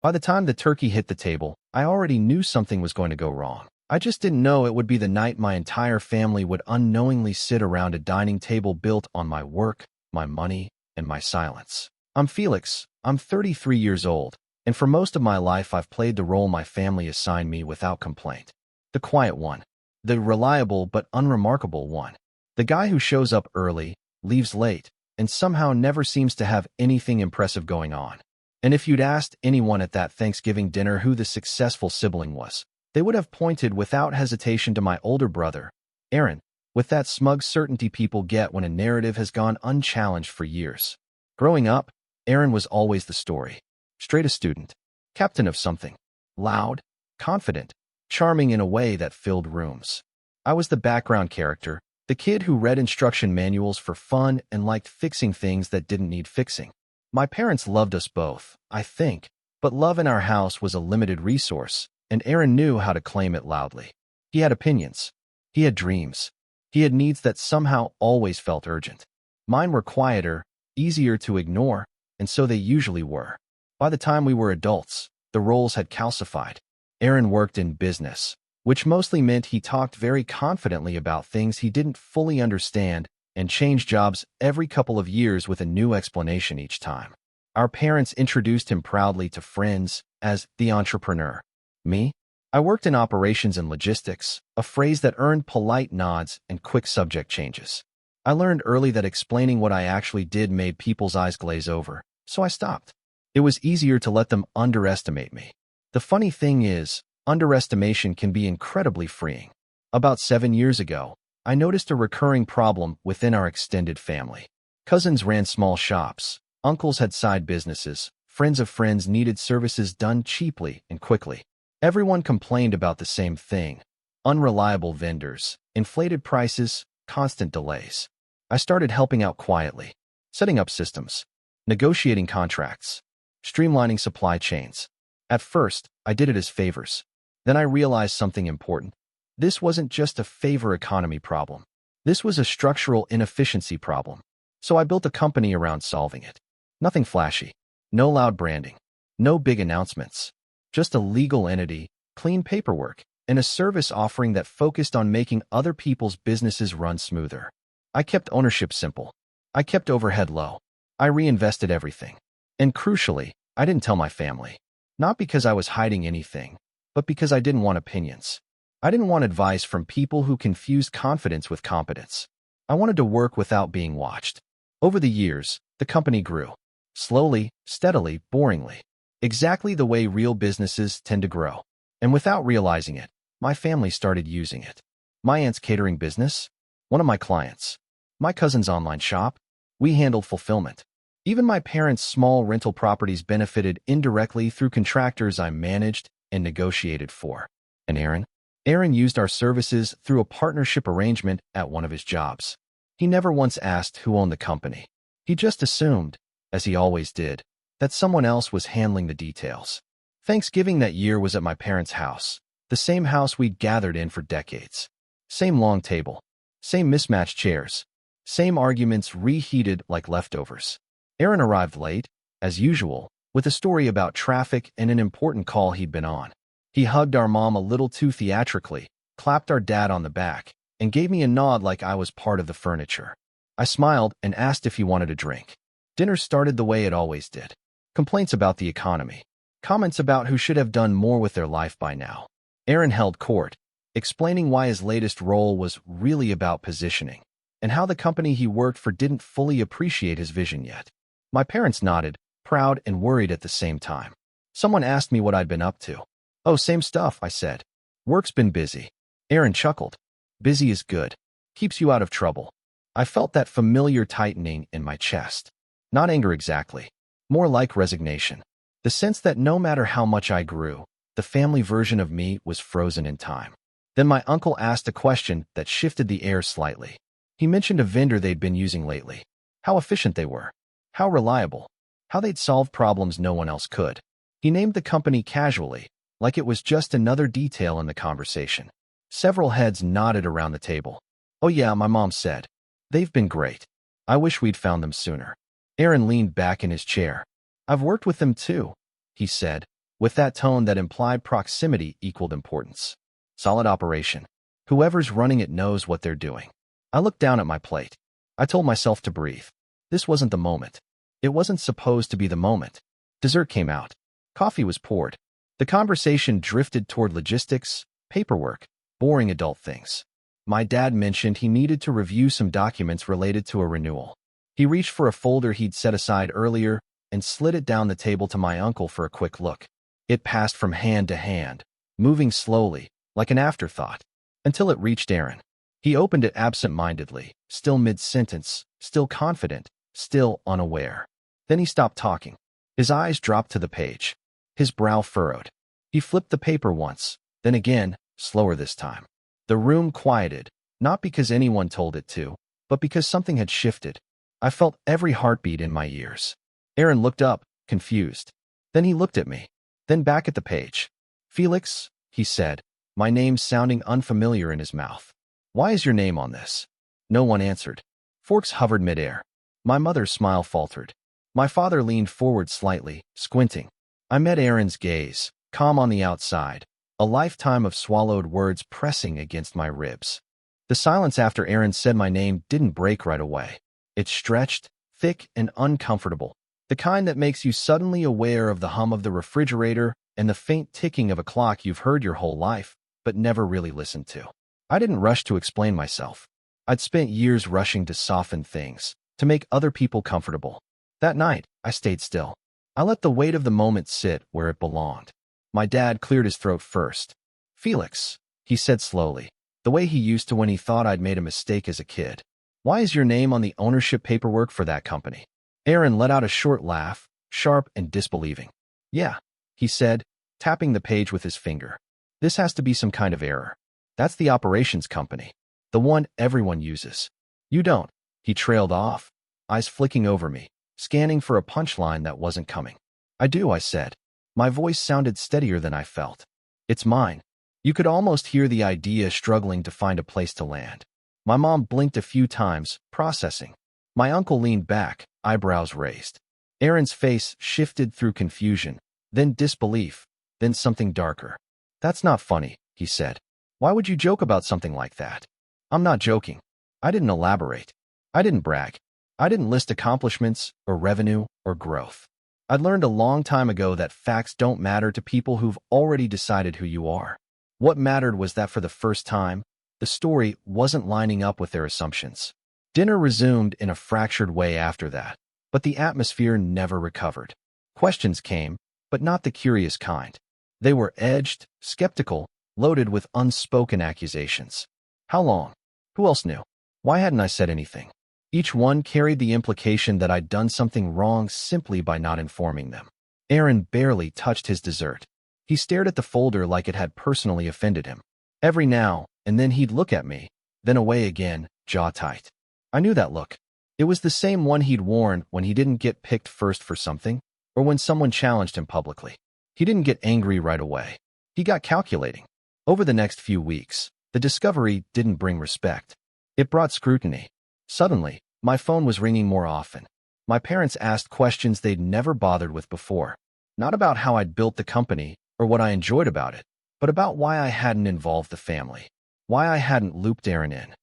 By the time the turkey hit the table, I already knew something was going to go wrong. I just didn't know it would be the night my entire family would unknowingly sit around a dining table built on my work, my money, and my silence. I'm Felix. I'm 33 years old, and for most of my life I've played the role my family assigned me without complaint. The quiet one. The reliable but unremarkable one. The guy who shows up early, leaves late, and somehow never seems to have anything impressive going on. And if you'd asked anyone at that Thanksgiving dinner who the successful sibling was, they would have pointed without hesitation to my older brother, Aaron, with that smug certainty people get when a narrative has gone unchallenged for years. Growing up, Aaron was always the story. Straight A student, captain of something, loud, confident, charming in a way that filled rooms. I was the background character, the kid who read instruction manuals for fun and liked fixing things that didn't need fixing. My parents loved us both, I think, but love in our house was a limited resource, and Aaron knew how to claim it loudly. He had opinions. He had dreams. He had needs that somehow always felt urgent. Mine were quieter, easier to ignore, and so they usually were. By the time we were adults, the roles had calcified. Aaron worked in business, which mostly meant he talked very confidently about things he didn't fully understand and changed jobs every couple of years with a new explanation each time. Our parents introduced him proudly to friends as the entrepreneur. Me? I worked in operations and logistics, a phrase that earned polite nods and quick subject changes. I learned early that explaining what I actually did made people's eyes glaze over, so I stopped. It was easier to let them underestimate me. The funny thing is, underestimation can be incredibly freeing. About 7 years ago, I noticed a recurring problem within our extended family. Cousins ran small shops, uncles had side businesses, friends of friends needed services done cheaply and quickly. Everyone complained about the same thing: unreliable vendors, inflated prices, constant delays. I started helping out quietly, setting up systems, negotiating contracts, streamlining supply chains. At first, I did it as favors. Then I realized something important. This wasn't just a favor economy problem. This was a structural inefficiency problem. So I built a company around solving it. Nothing flashy, no loud branding, no big announcements. Just a legal entity, clean paperwork, and a service offering that focused on making other people's businesses run smoother. I kept ownership simple. I kept overhead low. I reinvested everything. And crucially, I didn't tell my family. Not because I was hiding anything, but because I didn't want opinions. I didn't want advice from people who confused confidence with competence. I wanted to work without being watched. Over the years, the company grew. Slowly, steadily, boringly. Exactly the way real businesses tend to grow. And without realizing it, my family started using it. My aunt's catering business, one of my clients. My cousin's online shop, we handled fulfillment. Even my parents' small rental properties benefited indirectly through contractors I managed and negotiated for. And Aaron? Aaron used our services through a partnership arrangement at one of his jobs. He never once asked who owned the company. He just assumed, as he always did, that someone else was handling the details. Thanksgiving that year was at my parents' house, the same house we'd gathered in for decades. Same long table, same mismatched chairs, same arguments reheated like leftovers. Aaron arrived late, as usual, with a story about traffic and an important call he'd been on. He hugged our mom a little too theatrically, clapped our dad on the back, and gave me a nod like I was part of the furniture. I smiled and asked if he wanted a drink. Dinner started the way it always did. Complaints about the economy. Comments about who should have done more with their life by now. Aaron held court, explaining why his latest role was really about positioning, and how the company he worked for didn't fully appreciate his vision yet. My parents nodded, proud and worried at the same time. Someone asked me what I'd been up to. Oh, same stuff, I said. Work's been busy. Aaron chuckled. Busy is good. Keeps you out of trouble. I felt that familiar tightening in my chest. Not anger exactly. More like resignation. The sense that no matter how much I grew, the family version of me was frozen in time. Then my uncle asked a question that shifted the air slightly. He mentioned a vendor they'd been using lately. How efficient they were. How reliable. How they'd solved problems no one else could. He named the company casually, like it was just another detail in the conversation. Several heads nodded around the table. Oh yeah, my mom said. They've been great. I wish we'd found them sooner. Aaron leaned back in his chair. I've worked with them too, he said, with that tone that implied proximity equaled importance. Solid operation. Whoever's running it knows what they're doing. I looked down at my plate. I told myself to breathe. This wasn't the moment. It wasn't supposed to be the moment. Dessert came out. Coffee was poured. The conversation drifted toward logistics, paperwork, boring adult things. My dad mentioned he needed to review some documents related to a renewal. He reached for a folder he'd set aside earlier and slid it down the table to my uncle for a quick look. It passed from hand to hand, moving slowly, like an afterthought, until it reached Aaron. He opened it absent-mindedly, still mid-sentence, still confident, still unaware. Then he stopped talking. His eyes dropped to the page. His brow furrowed. He flipped the paper once, then again, slower this time. The room quieted, not because anyone told it to, but because something had shifted. I felt every heartbeat in my ears. Aaron looked up, confused. Then he looked at me, then back at the page. "Felix," he said, my name sounding unfamiliar in his mouth. "Why is your name on this?" No one answered. Forks hovered midair. My mother's smile faltered. My father leaned forward slightly, squinting. I met Aaron's gaze, calm on the outside, a lifetime of swallowed words pressing against my ribs. The silence after Aaron said my name didn't break right away. It stretched, thick and uncomfortable, the kind that makes you suddenly aware of the hum of the refrigerator and the faint ticking of a clock you've heard your whole life, but never really listened to. I didn't rush to explain myself. I'd spent years rushing to soften things, to make other people comfortable. That night, I stayed still. I let the weight of the moment sit where it belonged. My dad cleared his throat first. "Felix," he said slowly, the way he used to when he thought I'd made a mistake as a kid. "Why is your name on the ownership paperwork for that company?" Aaron let out a short laugh, sharp and disbelieving. "Yeah," he said, tapping the page with his finger. "This has to be some kind of error. That's the operations company, the one everyone uses. You don't." He trailed off, eyes flicking over me, scanning for a punchline that wasn't coming. "I do," I said. My voice sounded steadier than I felt. "It's mine." You could almost hear the idea struggling to find a place to land. My mom blinked a few times, processing. My uncle leaned back, eyebrows raised. Aaron's face shifted through confusion, then disbelief, then something darker. "That's not funny," he said. "Why would you joke about something like that?" "I'm not joking." I didn't elaborate. I didn't brag. I didn't list accomplishments or revenue or growth. I'd learned a long time ago that facts don't matter to people who've already decided who you are. What mattered was that for the first time, the story wasn't lining up with their assumptions. Dinner resumed in a fractured way after that, but the atmosphere never recovered. Questions came, but not the curious kind. They were edged, skeptical, loaded with unspoken accusations. How long? Who else knew? Why hadn't I said anything? Each one carried the implication that I'd done something wrong simply by not informing them. Aaron barely touched his dessert. He stared at the folder like it had personally offended him. Every now and then he'd look at me, then away again, jaw tight. I knew that look. It was the same one he'd worn when he didn't get picked first for something, or when someone challenged him publicly. He didn't get angry right away. He got calculating. Over the next few weeks, the discovery didn't bring respect. It brought scrutiny. Suddenly, my phone was ringing more often. My parents asked questions they'd never bothered with before. Not about how I'd built the company or what I enjoyed about it, but about why I hadn't involved the family, why I hadn't looped Aaron in,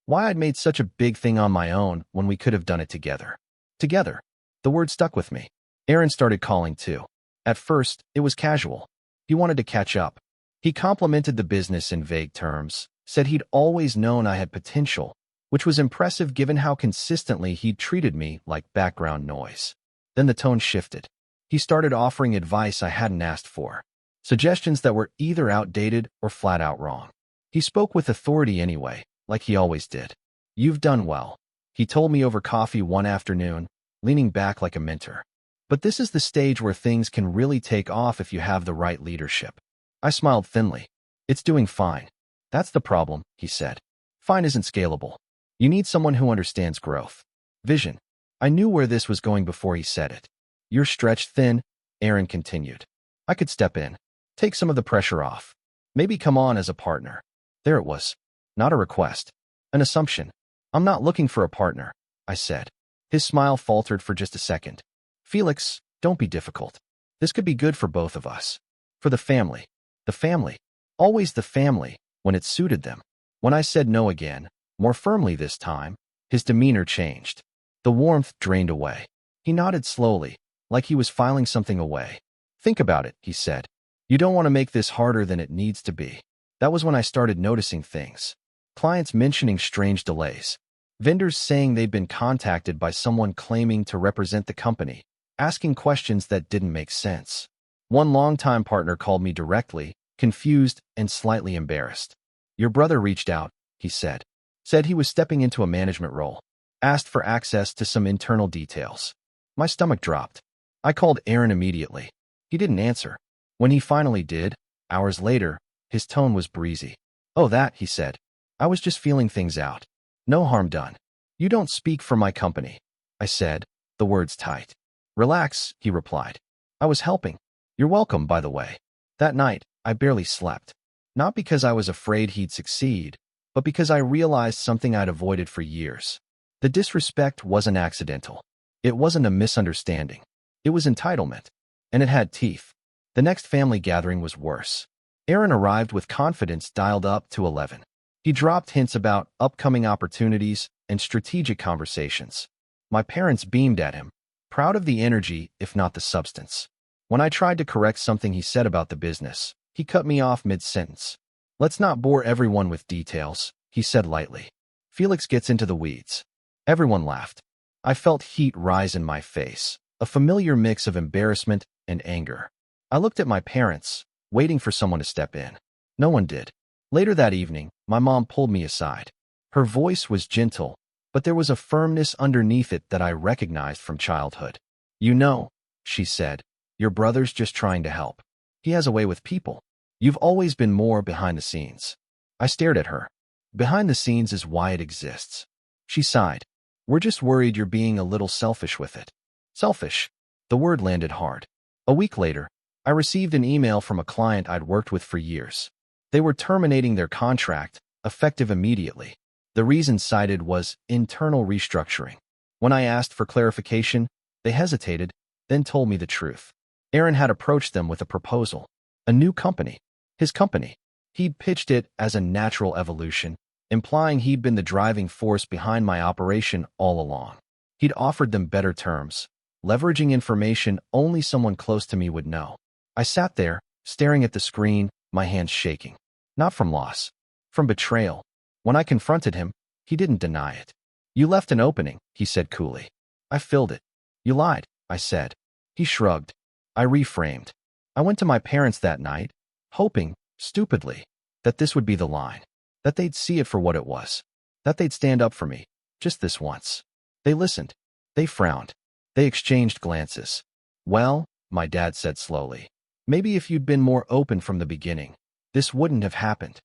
why I'd made such a big thing on my own when we could have done it together. Together. The word stuck with me. Aaron started calling too. At first, it was casual. He wanted to catch up. He complimented the business in vague terms, said he'd always known I had potential, which was impressive given how consistently he'd treated me like background noise. Then the tone shifted. He started offering advice I hadn't asked for, suggestions that were either outdated or flat out wrong. He spoke with authority anyway, like he always did. "You've done well," he told me over coffee one afternoon, leaning back like a mentor. "But this is the stage where things can really take off if you have the right leadership." I smiled thinly. "It's doing fine." "That's the problem," he said. "Fine isn't scalable. You need someone who understands growth. Vision." I knew where this was going before he said it. "You're stretched thin," Aaron continued. "I could step in, take some of the pressure off. Maybe come on as a partner." There it was. Not a request. An assumption. "I'm not looking for a partner," I said. His smile faltered for just a second. "Felix, don't be difficult. This could be good for both of us." For the family. The family. Always the family, when it suited them. When I said no again, more firmly this time, his demeanor changed. The warmth drained away. He nodded slowly, like he was filing something away. Think about it, he said. You don't want to make this harder than it needs to be. That was when I started noticing things. Clients mentioning strange delays. Vendors saying they'd been contacted by someone claiming to represent the company, asking questions that didn't make sense. One longtime partner called me directly, confused and slightly embarrassed. Your brother reached out, he said. Said he was stepping into a management role. Asked for access to some internal details. My stomach dropped. I called Aaron immediately. He didn't answer. When he finally did, hours later, his tone was breezy. Oh, that, he said. I was just feeling things out. No harm done. You don't speak for my company, I said, the words tight. Relax, he replied. I was helping. You're welcome, by the way. That night, I barely slept. Not because I was afraid he'd succeed, but because I realized something I'd avoided for years. The disrespect wasn't accidental. It wasn't a misunderstanding. It was entitlement. And it had teeth. The next family gathering was worse. Aaron arrived with confidence dialed up to 11. He dropped hints about upcoming opportunities and strategic conversations. My parents beamed at him, proud of the energy, if not the substance. When I tried to correct something he said about the business, he cut me off mid-sentence. Let's not bore everyone with details, he said lightly. Felix gets into the weeds. Everyone laughed. I felt heat rise in my face, a familiar mix of embarrassment and anger. I looked at my parents, waiting for someone to step in. No one did. Later that evening, my mom pulled me aside. Her voice was gentle, but there was a firmness underneath it that I recognized from childhood. You know, she said, your brother's just trying to help. He has a way with people. You've always been more behind the scenes. I stared at her. Behind the scenes is why it exists. She sighed. We're just worried you're being a little selfish with it. Selfish. The word landed hard. A week later, I received an email from a client I'd worked with for years. They were terminating their contract, effective immediately. The reason cited was internal restructuring. When I asked for clarification, they hesitated, then told me the truth. Aaron had approached them with a proposal. A new company. His company. He'd pitched it as a natural evolution, implying he'd been the driving force behind my operation all along. He'd offered them better terms, leveraging information only someone close to me would know. I sat there, staring at the screen, my hands shaking. Not from loss. From betrayal. When I confronted him, he didn't deny it. You left an opening, he said coolly. I filled it. You lied, I said. He shrugged. I reframed. I went to my parents that night, hoping, stupidly, that this would be the line. That they'd see it for what it was. That they'd stand up for me, just this once. They listened. They frowned. They exchanged glances. Well, my dad said slowly, maybe if you'd been more open from the beginning, this wouldn't have happened.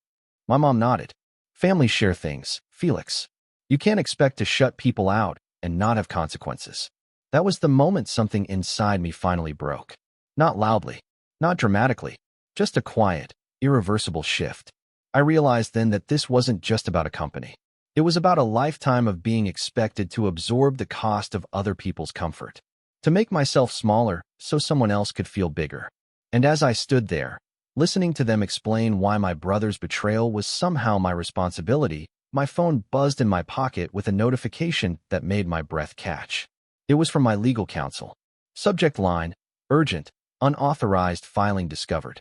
My mom nodded. Families share things, Felix. You can't expect to shut people out and not have consequences. That was the moment something inside me finally broke. Not loudly, not dramatically, just a quiet, irreversible shift. I realized then that this wasn't just about a company. It was about a lifetime of being expected to absorb the cost of other people's comfort. To make myself smaller so someone else could feel bigger. And as I stood there, listening to them explain why my brother's betrayal was somehow my responsibility, my phone buzzed in my pocket with a notification that made my breath catch. It was from my legal counsel. Subject line, urgent, unauthorized filing discovered.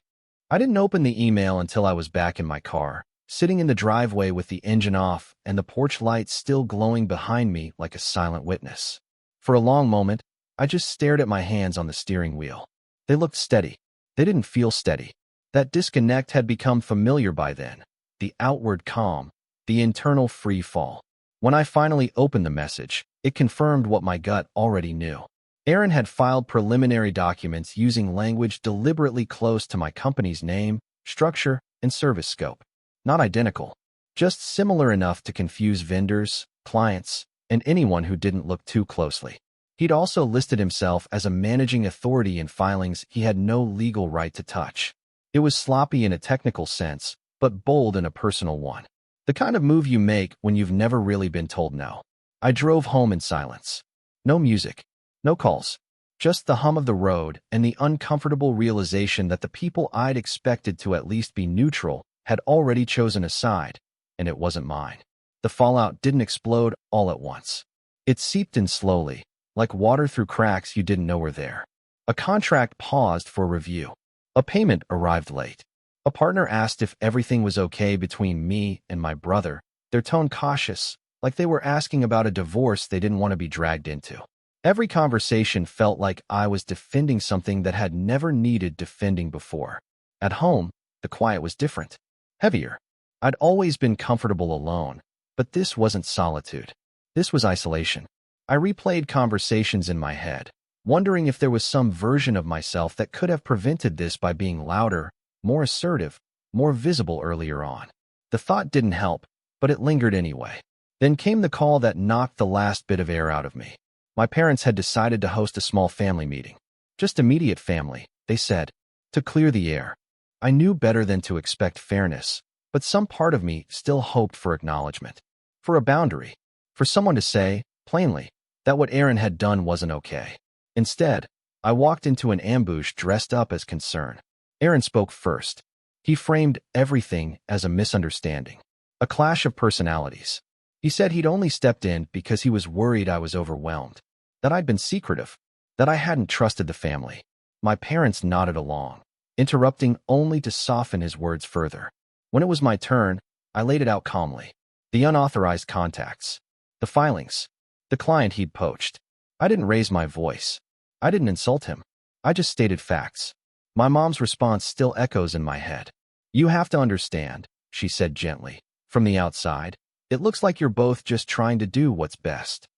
I didn't open the email until I was back in my car, sitting in the driveway with the engine off and the porch light still glowing behind me like a silent witness. For a long moment, I just stared at my hands on the steering wheel. They looked steady. They didn't feel steady. That disconnect had become familiar by then. The outward calm, the internal free fall. When I finally opened the message, it confirmed what my gut already knew. Aaron had filed preliminary documents using language deliberately close to my company's name, structure, and service scope. Not identical, just similar enough to confuse vendors, clients, and anyone who didn't look too closely. He'd also listed himself as a managing authority in filings he had no legal right to touch. It was sloppy in a technical sense, but bold in a personal one. The kind of move you make when you've never really been told no. I drove home in silence. No music. No calls. Just the hum of the road and the uncomfortable realization that the people I'd expected to at least be neutral had already chosen a side, and it wasn't mine. The fallout didn't explode all at once. It seeped in slowly, like water through cracks you didn't know were there. A contract paused for review. A payment arrived late. A partner asked if everything was okay between me and my brother, their tone cautious, like they were asking about a divorce they didn't want to be dragged into. Every conversation felt like I was defending something that had never needed defending before. At home, the quiet was different. Heavier. I'd always been comfortable alone, but this wasn't solitude. This was isolation. I replayed conversations in my head, wondering if there was some version of myself that could have prevented this by being louder, more assertive, more visible earlier on. The thought didn't help, but it lingered anyway. Then came the call that knocked the last bit of air out of me. My parents had decided to host a small family meeting. Just immediate family, they said, to clear the air. I knew better than to expect fairness, but some part of me still hoped for acknowledgement, for a boundary, for someone to say, plainly, that what Aaron had done wasn't okay. Instead, I walked into an ambush dressed up as concern. Aaron spoke first. He framed everything as a misunderstanding, a clash of personalities. He said he'd only stepped in because he was worried I was overwhelmed, that I'd been secretive, that I hadn't trusted the family. My parents nodded along, interrupting only to soften his words further. When it was my turn, I laid it out calmly. The unauthorized contacts, the filings, the client he'd poached. I didn't raise my voice. I didn't insult him. I just stated facts. My mom's response still echoes in my head. You have to understand, she said gently. From the outside, it looks like you're both just trying to do what's best.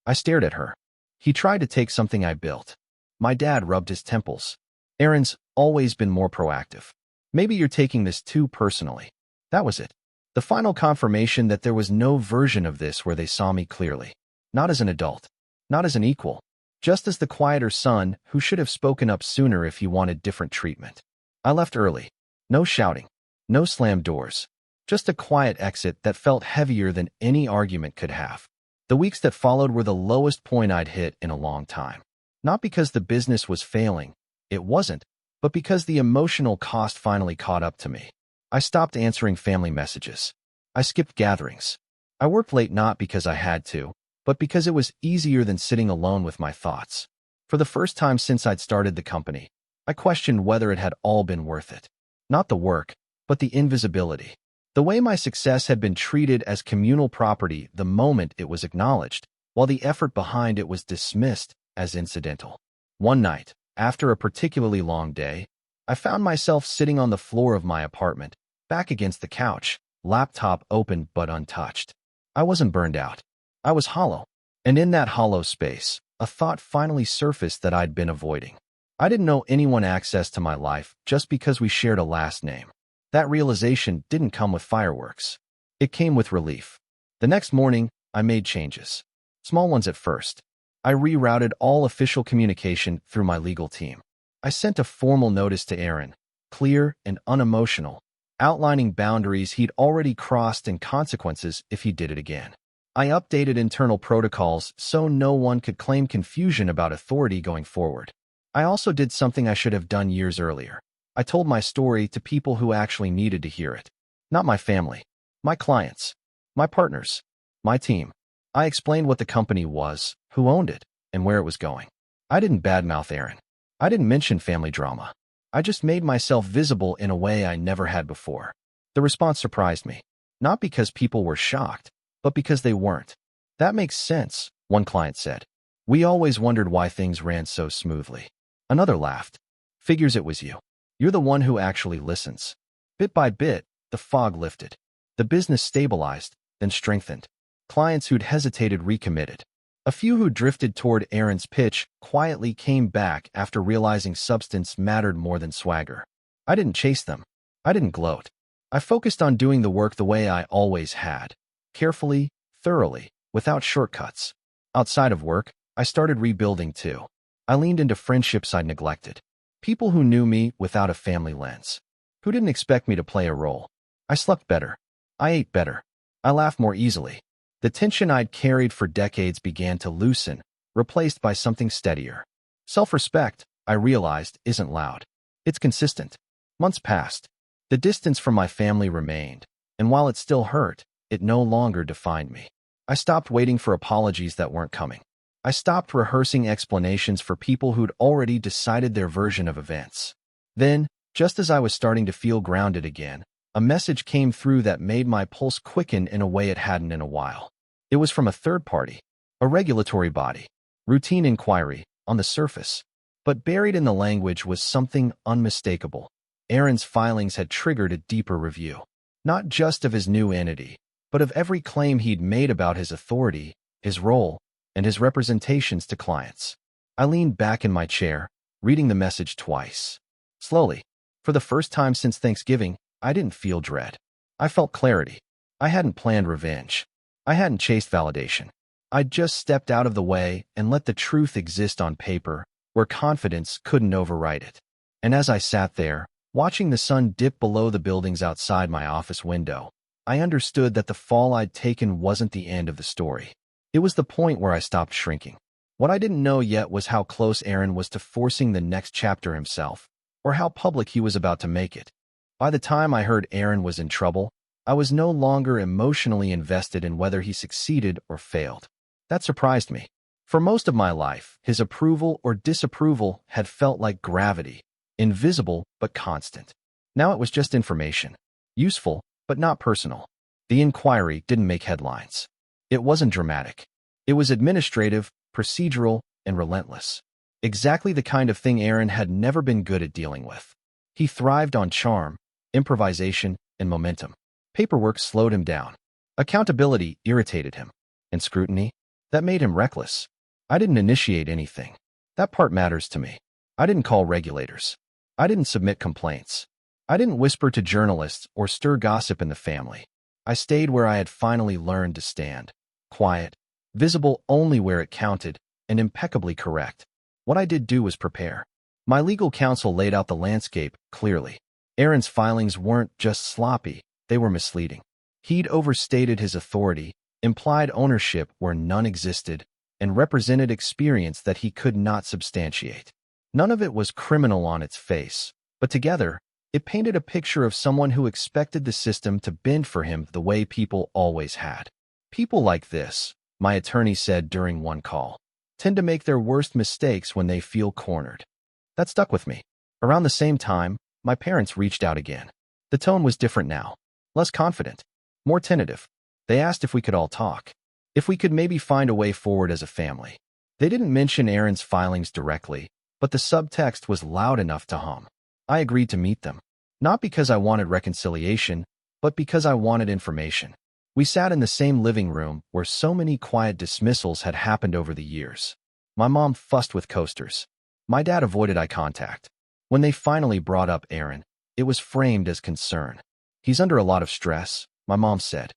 I stared at her. He tried to take something I built. My dad rubbed his temples. Aaron's always been more proactive. Maybe you're taking this too personally. That was it. The final confirmation that there was no version of this where they saw me clearly. Not as an adult. Not as an equal. Just as the quieter son who should have spoken up sooner if he wanted different treatment. I left early. No shouting. No slammed doors. Just a quiet exit that felt heavier than any argument could have. The weeks that followed were the lowest point I'd hit in a long time. Not because the business was failing. It wasn't. But because the emotional cost finally caught up to me. I stopped answering family messages. I skipped gatherings. I worked late not because I had to, but because it was easier than sitting alone with my thoughts. For the first time since I'd started the company, I questioned whether it had all been worth it. Not the work, but the invisibility. The way my success had been treated as communal property the moment it was acknowledged, while the effort behind it was dismissed as incidental. One night, after a particularly long day, I found myself sitting on the floor of my apartment, back against the couch, laptop open but untouched. I wasn't burned out. I was hollow. And in that hollow space, a thought finally surfaced that I'd been avoiding. I didn't know anyone access to my life just because we shared a last name. That realization didn't come with fireworks. It came with relief. The next morning, I made changes. Small ones at first. I rerouted all official communication through my legal team. I sent a formal notice to Aaron, clear and unemotional, outlining boundaries he'd already crossed and consequences if he did it again. I updated internal protocols so no one could claim confusion about authority going forward. I also did something I should have done years earlier. I told my story to people who actually needed to hear it. Not my family, my clients, my partners, my team. I explained what the company was, who owned it, and where it was going. I didn't badmouth Aaron. I didn't mention family drama. I just made myself visible in a way I never had before. The response surprised me. Not because people were shocked, but because they weren't. That makes sense, one client said. We always wondered why things ran so smoothly. Another laughed. Figures it was you. You're the one who actually listens. Bit by bit, the fog lifted. The business stabilized, then strengthened. Clients who'd hesitated recommitted. A few who drifted toward Aaron's pitch quietly came back after realizing substance mattered more than swagger. I didn't chase them. I didn't gloat. I focused on doing the work the way I always had. Carefully, thoroughly, without shortcuts. Outside of work, I started rebuilding too. I leaned into friendships I'd neglected. People who knew me without a family lens. Who didn't expect me to play a role. I slept better. I ate better. I laughed more easily. The tension I'd carried for decades began to loosen, replaced by something steadier. Self-respect, I realized, isn't loud. It's consistent. Months passed. The distance from my family remained, and while it still hurt, it no longer defined me. I stopped waiting for apologies that weren't coming. I stopped rehearsing explanations for people who'd already decided their version of events. Then, just as I was starting to feel grounded again, a message came through that made my pulse quicken in a way it hadn't in a while. It was from a third party, a regulatory body. Routine inquiry, on the surface. But buried in the language was something unmistakable. Aaron's filings had triggered a deeper review. Not just of his new entity, but of every claim he'd made about his authority, his role, and his representations to clients. I leaned back in my chair, reading the message twice. Slowly. For the first time since Thanksgiving, I didn't feel dread. I felt clarity. I hadn't planned revenge. I hadn't chased validation. I'd just stepped out of the way and let the truth exist on paper, where confidence couldn't override it. And as I sat there, watching the sun dip below the buildings outside my office window, I understood that the fall I'd taken wasn't the end of the story. It was the point where I stopped shrinking. What I didn't know yet was how close Aaron was to forcing the next chapter himself, or how public he was about to make it. By the time I heard Aaron was in trouble, I was no longer emotionally invested in whether he succeeded or failed. That surprised me. For most of my life, his approval or disapproval had felt like gravity, invisible but constant. Now it was just information, useful but not personal. The inquiry didn't make headlines. It wasn't dramatic. It was administrative, procedural, and relentless. Exactly the kind of thing Aaron had never been good at dealing with. He thrived on charm, improvisation, and momentum. Paperwork slowed him down. Accountability irritated him. And scrutiny? That made him reckless. I didn't initiate anything. That part matters to me. I didn't call regulators. I didn't submit complaints. I didn't whisper to journalists or stir gossip in the family. I stayed where I had finally learned to stand. Quiet, visible only where it counted, and impeccably correct. What I did do was prepare. My legal counsel laid out the landscape clearly. Aaron's filings weren't just sloppy, they were misleading. He'd overstated his authority, implied ownership where none existed, and represented experience that he could not substantiate. None of it was criminal on its face, but together, it painted a picture of someone who expected the system to bend for him the way people always had. People like this, my attorney said during one call, tend to make their worst mistakes when they feel cornered. That stuck with me. Around the same time, my parents reached out again. The tone was different now. Less confident. More tentative. They asked if we could all talk. If we could maybe find a way forward as a family. They didn't mention Aaron's filings directly, but the subtext was loud enough to hum. I agreed to meet them. Not because I wanted reconciliation, but because I wanted information. We sat in the same living room where so many quiet dismissals had happened over the years. My mom fussed with coasters. My dad avoided eye contact. When they finally brought up Aaron, it was framed as concern. He's under a lot of stress, my mom said.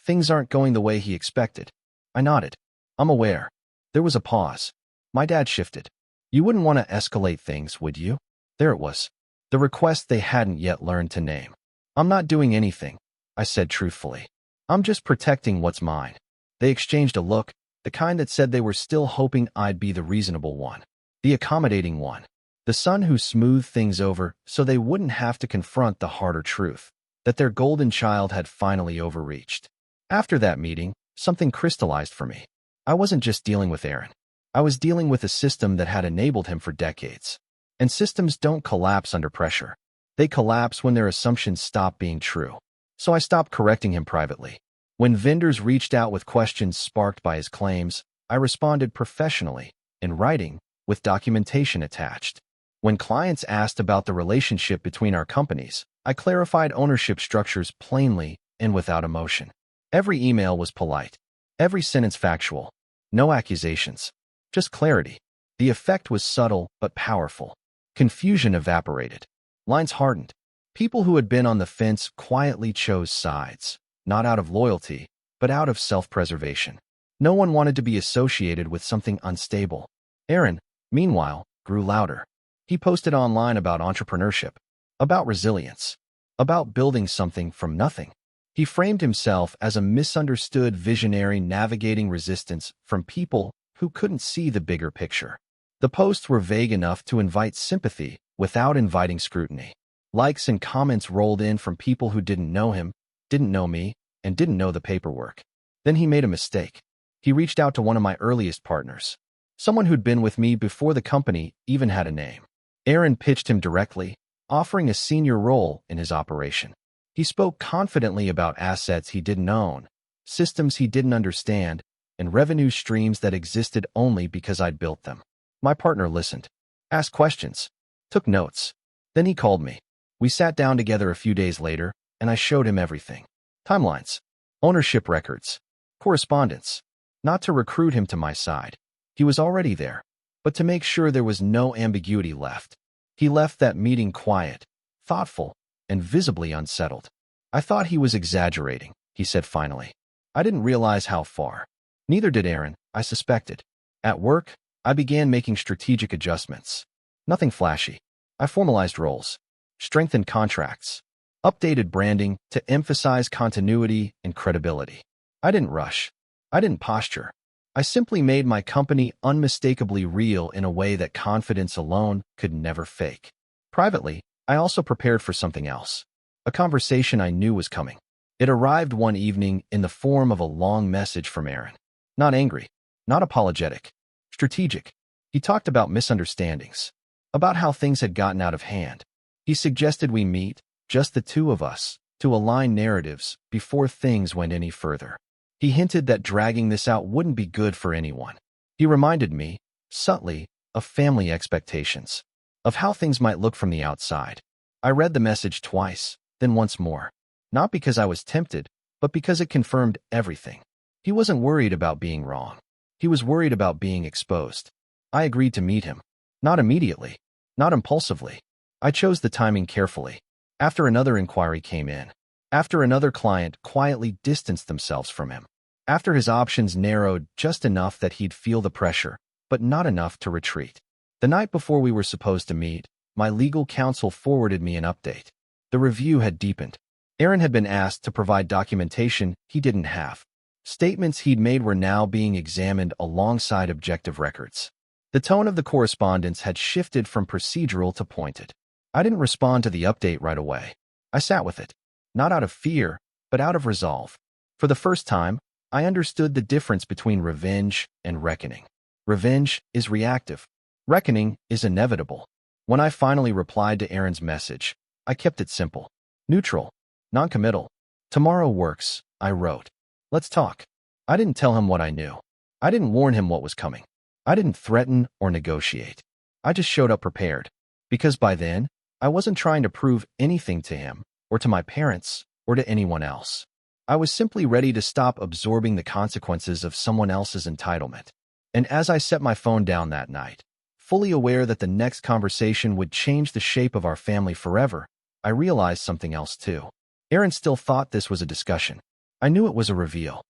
Things aren't going the way he expected. I nodded. I'm aware. There was a pause. My dad shifted. You wouldn't want to escalate things, would you? There it was. The request they hadn't yet learned to name. I'm not doing anything, I said truthfully. I'm just protecting what's mine. They exchanged a look, the kind that said they were still hoping I'd be the reasonable one, the accommodating one, the son who smoothed things over so they wouldn't have to confront the harder truth, that their golden child had finally overreached. After that meeting, something crystallized for me. I wasn't just dealing with Aaron. I was dealing with a system that had enabled him for decades. And systems don't collapse under pressure. They collapse when their assumptions stop being true. So I stopped correcting him privately. When vendors reached out with questions sparked by his claims, I responded professionally, in writing, with documentation attached. When clients asked about the relationship between our companies, I clarified ownership structures plainly and without emotion. Every email was polite. Every sentence factual. No accusations. Just clarity. The effect was subtle but powerful. Confusion evaporated. Lines hardened. People who had been on the fence quietly chose sides, not out of loyalty, but out of self-preservation. No one wanted to be associated with something unstable. Aaron, meanwhile, grew louder. He posted online about entrepreneurship, about resilience, about building something from nothing. He framed himself as a misunderstood visionary navigating resistance from people who couldn't see the bigger picture. The posts were vague enough to invite sympathy without inviting scrutiny. Likes and comments rolled in from people who didn't know him, didn't know me, and didn't know the paperwork. Then he made a mistake. He reached out to one of my earliest partners, someone who'd been with me before the company even had a name. Aaron pitched him directly, offering a senior role in his operation. He spoke confidently about assets he didn't own, systems he didn't understand, and revenue streams that existed only because I'd built them. My partner listened, asked questions, took notes. Then he called me. We sat down together a few days later, and I showed him everything. Timelines, ownership records, correspondence. Not to recruit him to my side. He was already there, but to make sure there was no ambiguity left. He left that meeting quiet, thoughtful, and visibly unsettled. I thought he was exaggerating, he said finally. I didn't realize how far. Neither did Aaron, I suspected. At work, I began making strategic adjustments. Nothing flashy. I formalized roles, strengthened contracts, updated branding to emphasize continuity and credibility. I didn't rush. I didn't posture. I simply made my company unmistakably real in a way that confidence alone could never fake. Privately, I also prepared for something else. A conversation I knew was coming. It arrived one evening in the form of a long message from Aaron. Not angry, not apologetic, strategic. He talked about misunderstandings, about how things had gotten out of hand. He suggested we meet, just the two of us, to align narratives before things went any further. He hinted that dragging this out wouldn't be good for anyone. He reminded me, subtly, of family expectations, of how things might look from the outside. I read the message twice, then once more. Not because I was tempted, but because it confirmed everything. He wasn't worried about being wrong. He was worried about being exposed. I agreed to meet him. Not immediately. Not impulsively. I chose the timing carefully. After another inquiry came in. After another client quietly distanced themselves from him. After his options narrowed just enough that he'd feel the pressure, but not enough to retreat. The night before we were supposed to meet, my legal counsel forwarded me an update. The review had deepened. Aaron had been asked to provide documentation he didn't have. Statements he'd made were now being examined alongside objective records. The tone of the correspondence had shifted from procedural to pointed. I didn't respond to the update right away. I sat with it, not out of fear, but out of resolve. For the first time, I understood the difference between revenge and reckoning. Revenge is reactive. Reckoning is inevitable. When I finally replied to Aaron's message, I kept it simple, neutral, non-committal. Tomorrow works, I wrote. Let's talk. I didn't tell him what I knew. I didn't warn him what was coming. I didn't threaten or negotiate. I just showed up prepared. Because by then, I wasn't trying to prove anything to him, or to my parents, or to anyone else. I was simply ready to stop absorbing the consequences of someone else's entitlement. And as I set my phone down that night, fully aware that the next conversation would change the shape of our family forever, I realized something else too. Aaron still thought this was a discussion. I knew it was a reveal.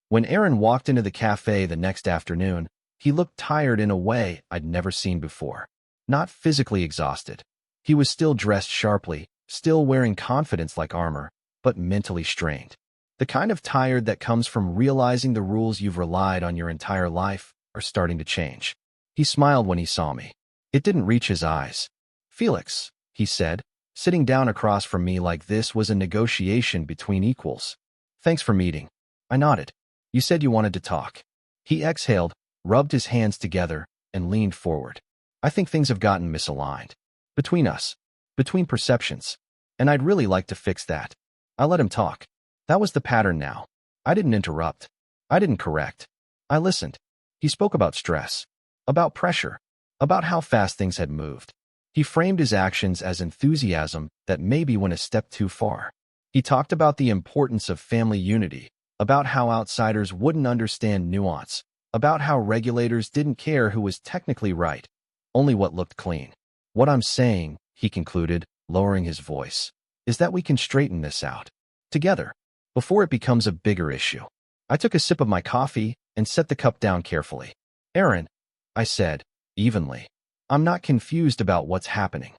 When Aaron walked into the cafe the next afternoon, he looked tired in a way I'd never seen before. Not physically exhausted. He was still dressed sharply, still wearing confidence like armor, but mentally strained. The kind of tired that comes from realizing the rules you've relied on your entire life are starting to change. He smiled when he saw me. It didn't reach his eyes. "Felix," he said, sitting down across from me like this was a negotiation between equals. "Thanks for meeting." I nodded. "You said you wanted to talk." He exhaled, rubbed his hands together, and leaned forward. "I think things have gotten misaligned. Between us. Between perceptions. And I'd really like to fix that." I let him talk. That was the pattern now. I didn't interrupt. I didn't correct. I listened. He spoke about stress, about pressure, about how fast things had moved. He framed his actions as enthusiasm that maybe went a step too far. He talked about the importance of family unity, about how outsiders wouldn't understand nuance, about how regulators didn't care who was technically right, only what looked clean. "What I'm saying," he concluded, lowering his voice, "is that we can straighten this out. Together. Before it becomes a bigger issue." I took a sip of my coffee and set the cup down carefully. "Aaron," I said, evenly, "I'm not confused about what's happening."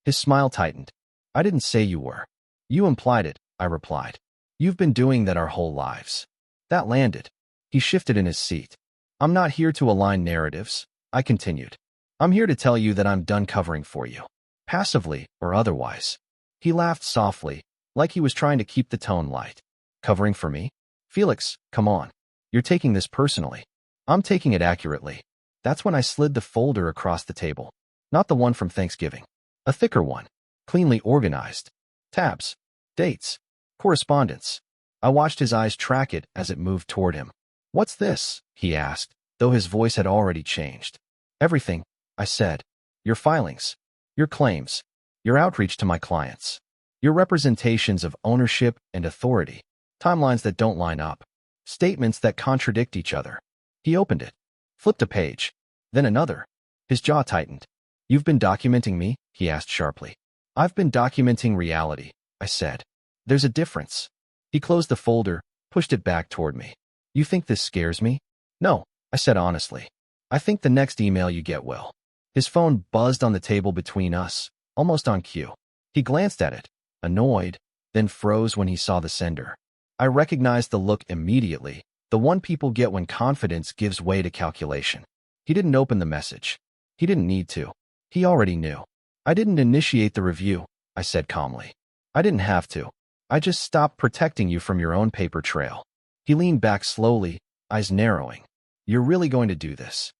His smile tightened. "I didn't say you were. You implied it," I replied. "You've been doing that our whole lives." That landed. He shifted in his seat. "I'm not here to align narratives," I continued. I'm here to tell you that I'm done covering for you, passively or otherwise. He laughed softly, like he was trying to keep the tone light. Covering for me? Felix, come on. You're taking this personally. I'm taking it accurately. That's when I slid the folder across the table. Not the one from Thanksgiving. A thicker one. Cleanly organized. Tabs. Dates. Correspondence. I watched his eyes track it as it moved toward him. What's this? He asked, though his voice had already changed. Everything, I said. Your filings. Your claims. Your outreach to my clients. Your representations of ownership and authority. Timelines that don't line up. Statements that contradict each other. He opened it. Flipped a page. Then another. His jaw tightened. You've been documenting me? He asked sharply. I've been documenting reality, I said. There's a difference. He closed the folder, pushed it back toward me. You think this scares me? No, I said honestly. I think the next email you get will. His phone buzzed on the table between us, almost on cue. He glanced at it, annoyed, then froze when he saw the sender. I recognized the look immediately, the one people get when confidence gives way to calculation. He didn't open the message. He didn't need to. He already knew. I didn't initiate the review, I said calmly. I didn't have to. I just stopped protecting you from your own paper trail. He leaned back slowly, eyes narrowing. You're really going to do this?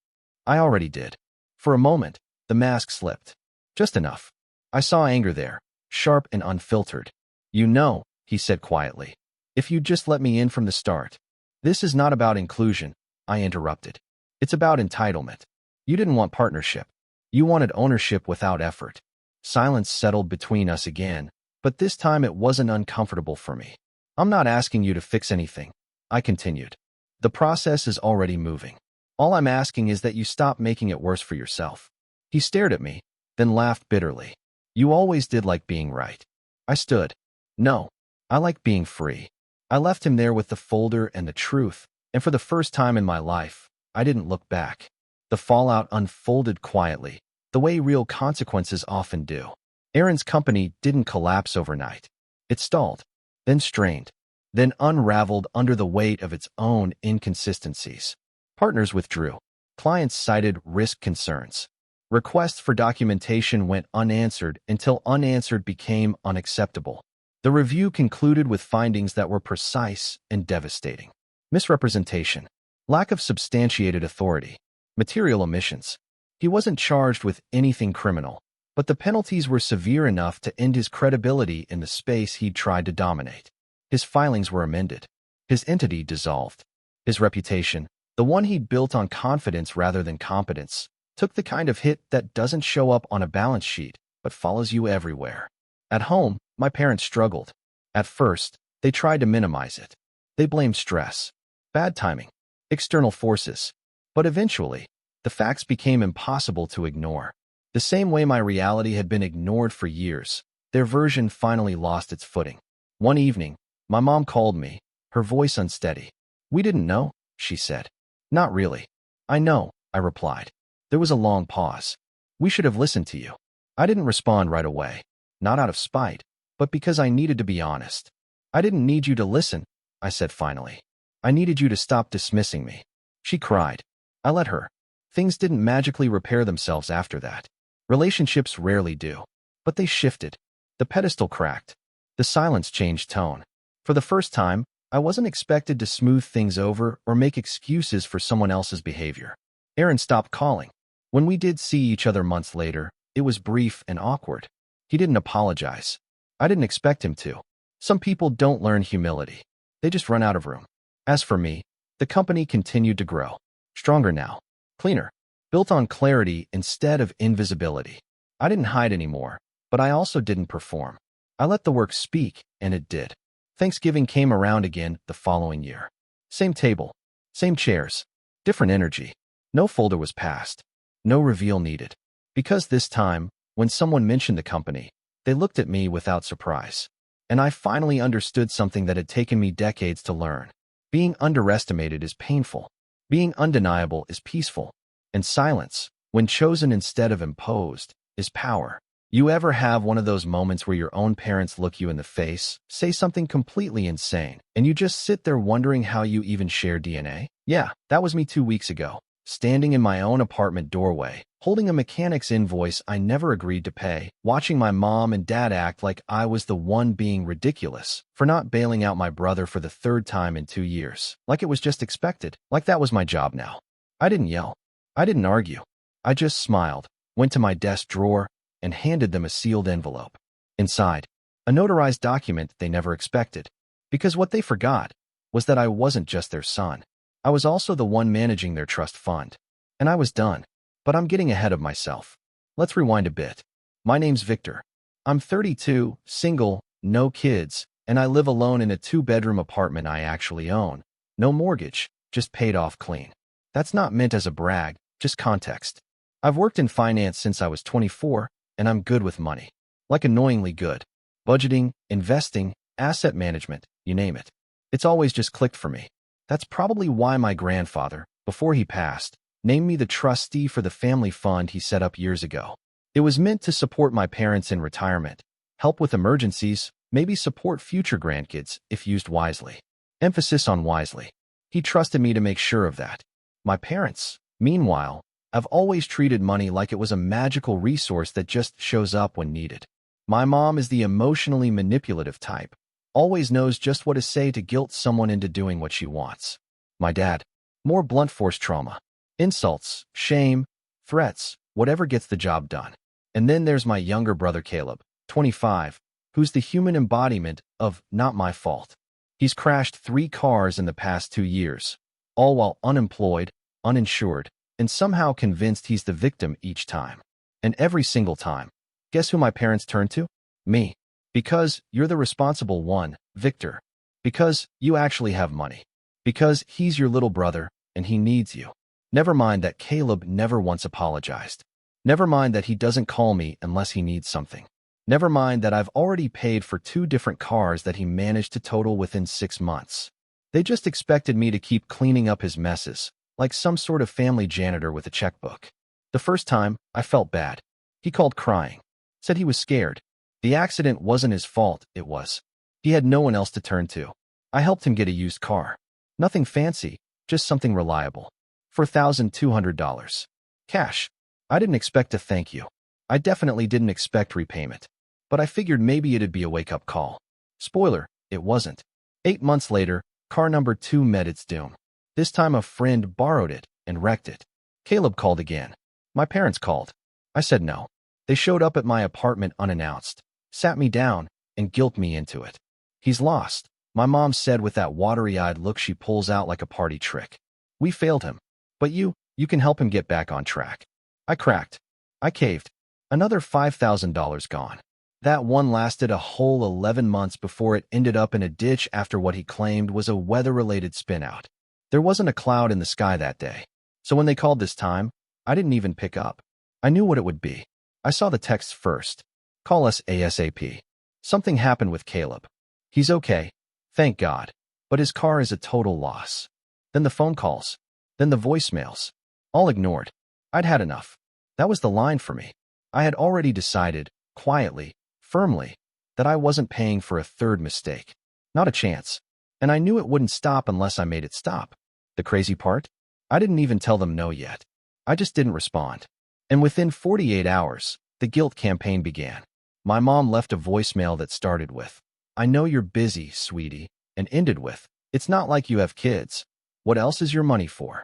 I already did. For a moment, the mask slipped. Just enough. I saw anger there, sharp and unfiltered. You know, he said quietly. If you'd just let me in from the start. This is not about inclusion, I interrupted. It's about entitlement. You didn't want partnership. You wanted ownership without effort. Silence settled between us again, but this time it wasn't uncomfortable for me. I'm not asking you to fix anything, I continued. The process is already moving. All I'm asking is that you stop making it worse for yourself. He stared at me, then laughed bitterly. You always did like being right. I stood. No, I like being free. I left him there with the folder and the truth, and for the first time in my life, I didn't look back. The fallout unfolded quietly, the way real consequences often do. Aaron's company didn't collapse overnight. It stalled, then strained, then unraveled under the weight of its own inconsistencies. Partners withdrew. Clients cited risk concerns. Requests for documentation went unanswered until unanswered became unacceptable. The review concluded with findings that were precise and devastating. Misrepresentation, lack of substantiated authority, material omissions. He wasn't charged with anything criminal, but the penalties were severe enough to end his credibility in the space he'd tried to dominate. His filings were amended. His entity dissolved. His reputation, the one he'd built on confidence rather than competence, took the kind of hit that doesn't show up on a balance sheet, but follows you everywhere. At home, my parents struggled. At first, they tried to minimize it. They blamed stress, bad timing, external forces. But eventually, the facts became impossible to ignore. The same way my reality had been ignored for years, their version finally lost its footing. One evening, my mom called me, her voice unsteady. We didn't know, she said. Not really. I know, I replied. There was a long pause. We should have listened to you. I didn't respond right away. Not out of spite, but because I needed to be honest. I didn't need you to listen, I said finally. I needed you to stop dismissing me. She cried. I let her. Things didn't magically repair themselves after that. Relationships rarely do. But they shifted. The pedestal cracked. The silence changed tone. For the first time, I wasn't expected to smooth things over or make excuses for someone else's behavior. Aaron stopped calling. When we did see each other months later, it was brief and awkward. He didn't apologize. I didn't expect him to. Some people don't learn humility. They just run out of room. As for me, the company continued to grow. Stronger now. Cleaner. Built on clarity instead of invisibility. I didn't hide anymore, but I also didn't perform. I let the work speak, and it did. Thanksgiving came around again the following year. Same table. Same chairs. Different energy. No folder was passed. No reveal needed. Because this time, when someone mentioned the company, they looked at me without surprise. And I finally understood something that had taken me decades to learn. Being underestimated is painful. Being undeniable is peaceful. And silence, when chosen instead of imposed, is power. You ever have one of those moments where your own parents look you in the face, say something completely insane, and you just sit there wondering how you even share DNA? Yeah, that was me 2 weeks ago, standing in my own apartment doorway, holding a mechanic's invoice I never agreed to pay, watching my mom and dad act like I was the one being ridiculous for not bailing out my brother for the third time in 2 years, like it was just expected, like that was my job now. I didn't yell. I didn't argue. I just smiled, went to my desk drawer, and handed them a sealed envelope. Inside, a notarized document they never expected. Because what they forgot was that I wasn't just their son. I was also the one managing their trust fund. And I was done. But I'm getting ahead of myself. Let's rewind a bit. My name's Victor. I'm 32, single, no kids, and I live alone in a 2-bedroom apartment I actually own. No mortgage, just paid off clean. That's not meant as a brag, just context. I've worked in finance since I was 24, and I'm good with money. Like annoyingly good. Budgeting, investing, asset management, you name it. It's always just clicked for me. That's probably why my grandfather, before he passed, named me the trustee for the family fund he set up years ago. It was meant to support my parents in retirement, help with emergencies, maybe support future grandkids if used wisely. Emphasis on wisely. He trusted me to make sure of that. My parents, meanwhile, have always treated money like it was a magical resource that just shows up when needed. My mom is the emotionally manipulative type, always knows just what to say to guilt someone into doing what she wants. My dad, more blunt force trauma. Insults, shame, threats, whatever gets the job done. And then there's my younger brother Caleb, 25, who's the human embodiment of not my fault. He's crashed 3 cars in the past 2 years, all while unemployed, uninsured, and somehow convinced he's the victim each time. And every single time. Guess who my parents turn to? Me. Because you're the responsible one, Victor. Because you actually have money. Because he's your little brother, and he needs you. Never mind that Caleb never once apologized. Never mind that he doesn't call me unless he needs something. Never mind that I've already paid for 2 different cars that he managed to total within 6 months. They just expected me to keep cleaning up his messes, like some sort of family janitor with a checkbook. The first time, I felt bad. He called crying. Said he was scared. The accident wasn't his fault, it was. He had no one else to turn to. I helped him get a used car. Nothing fancy, just something reliable. For $1,200. Cash. I didn't expect a thank you. I definitely didn't expect repayment. But I figured maybe it'd be a wake-up call. Spoiler, it wasn't. 8 months later, car number 2 met its doom. This time a friend borrowed it and wrecked it. Caleb called again. My parents called. I said no. They showed up at my apartment unannounced, sat me down, and guilt me into it. He's lost, my mom said with that watery-eyed look she pulls out like a party trick. We failed him. But you can help him get back on track. I cracked. I caved. Another $5,000 gone. That one lasted a whole 11 months before it ended up in a ditch after what he claimed was a weather-related spinout. There wasn't a cloud in the sky that day. So when they called this time, I didn't even pick up. I knew what it would be. I saw the text first. Call us ASAP. Something happened with Caleb. He's okay. Thank God. But his car is a total loss. Then the phone calls. Then the voicemails. All ignored. I'd had enough. That was the line for me. I had already decided, quietly, firmly, that I wasn't paying for a third mistake. Not a chance. And I knew it wouldn't stop unless I made it stop. The crazy part? I didn't even tell them no yet. I just didn't respond. And within 48 hours, the guilt campaign began. My mom left a voicemail that started with, "I know you're busy, sweetie," and ended with, "It's not like you have kids. What else is your money for?"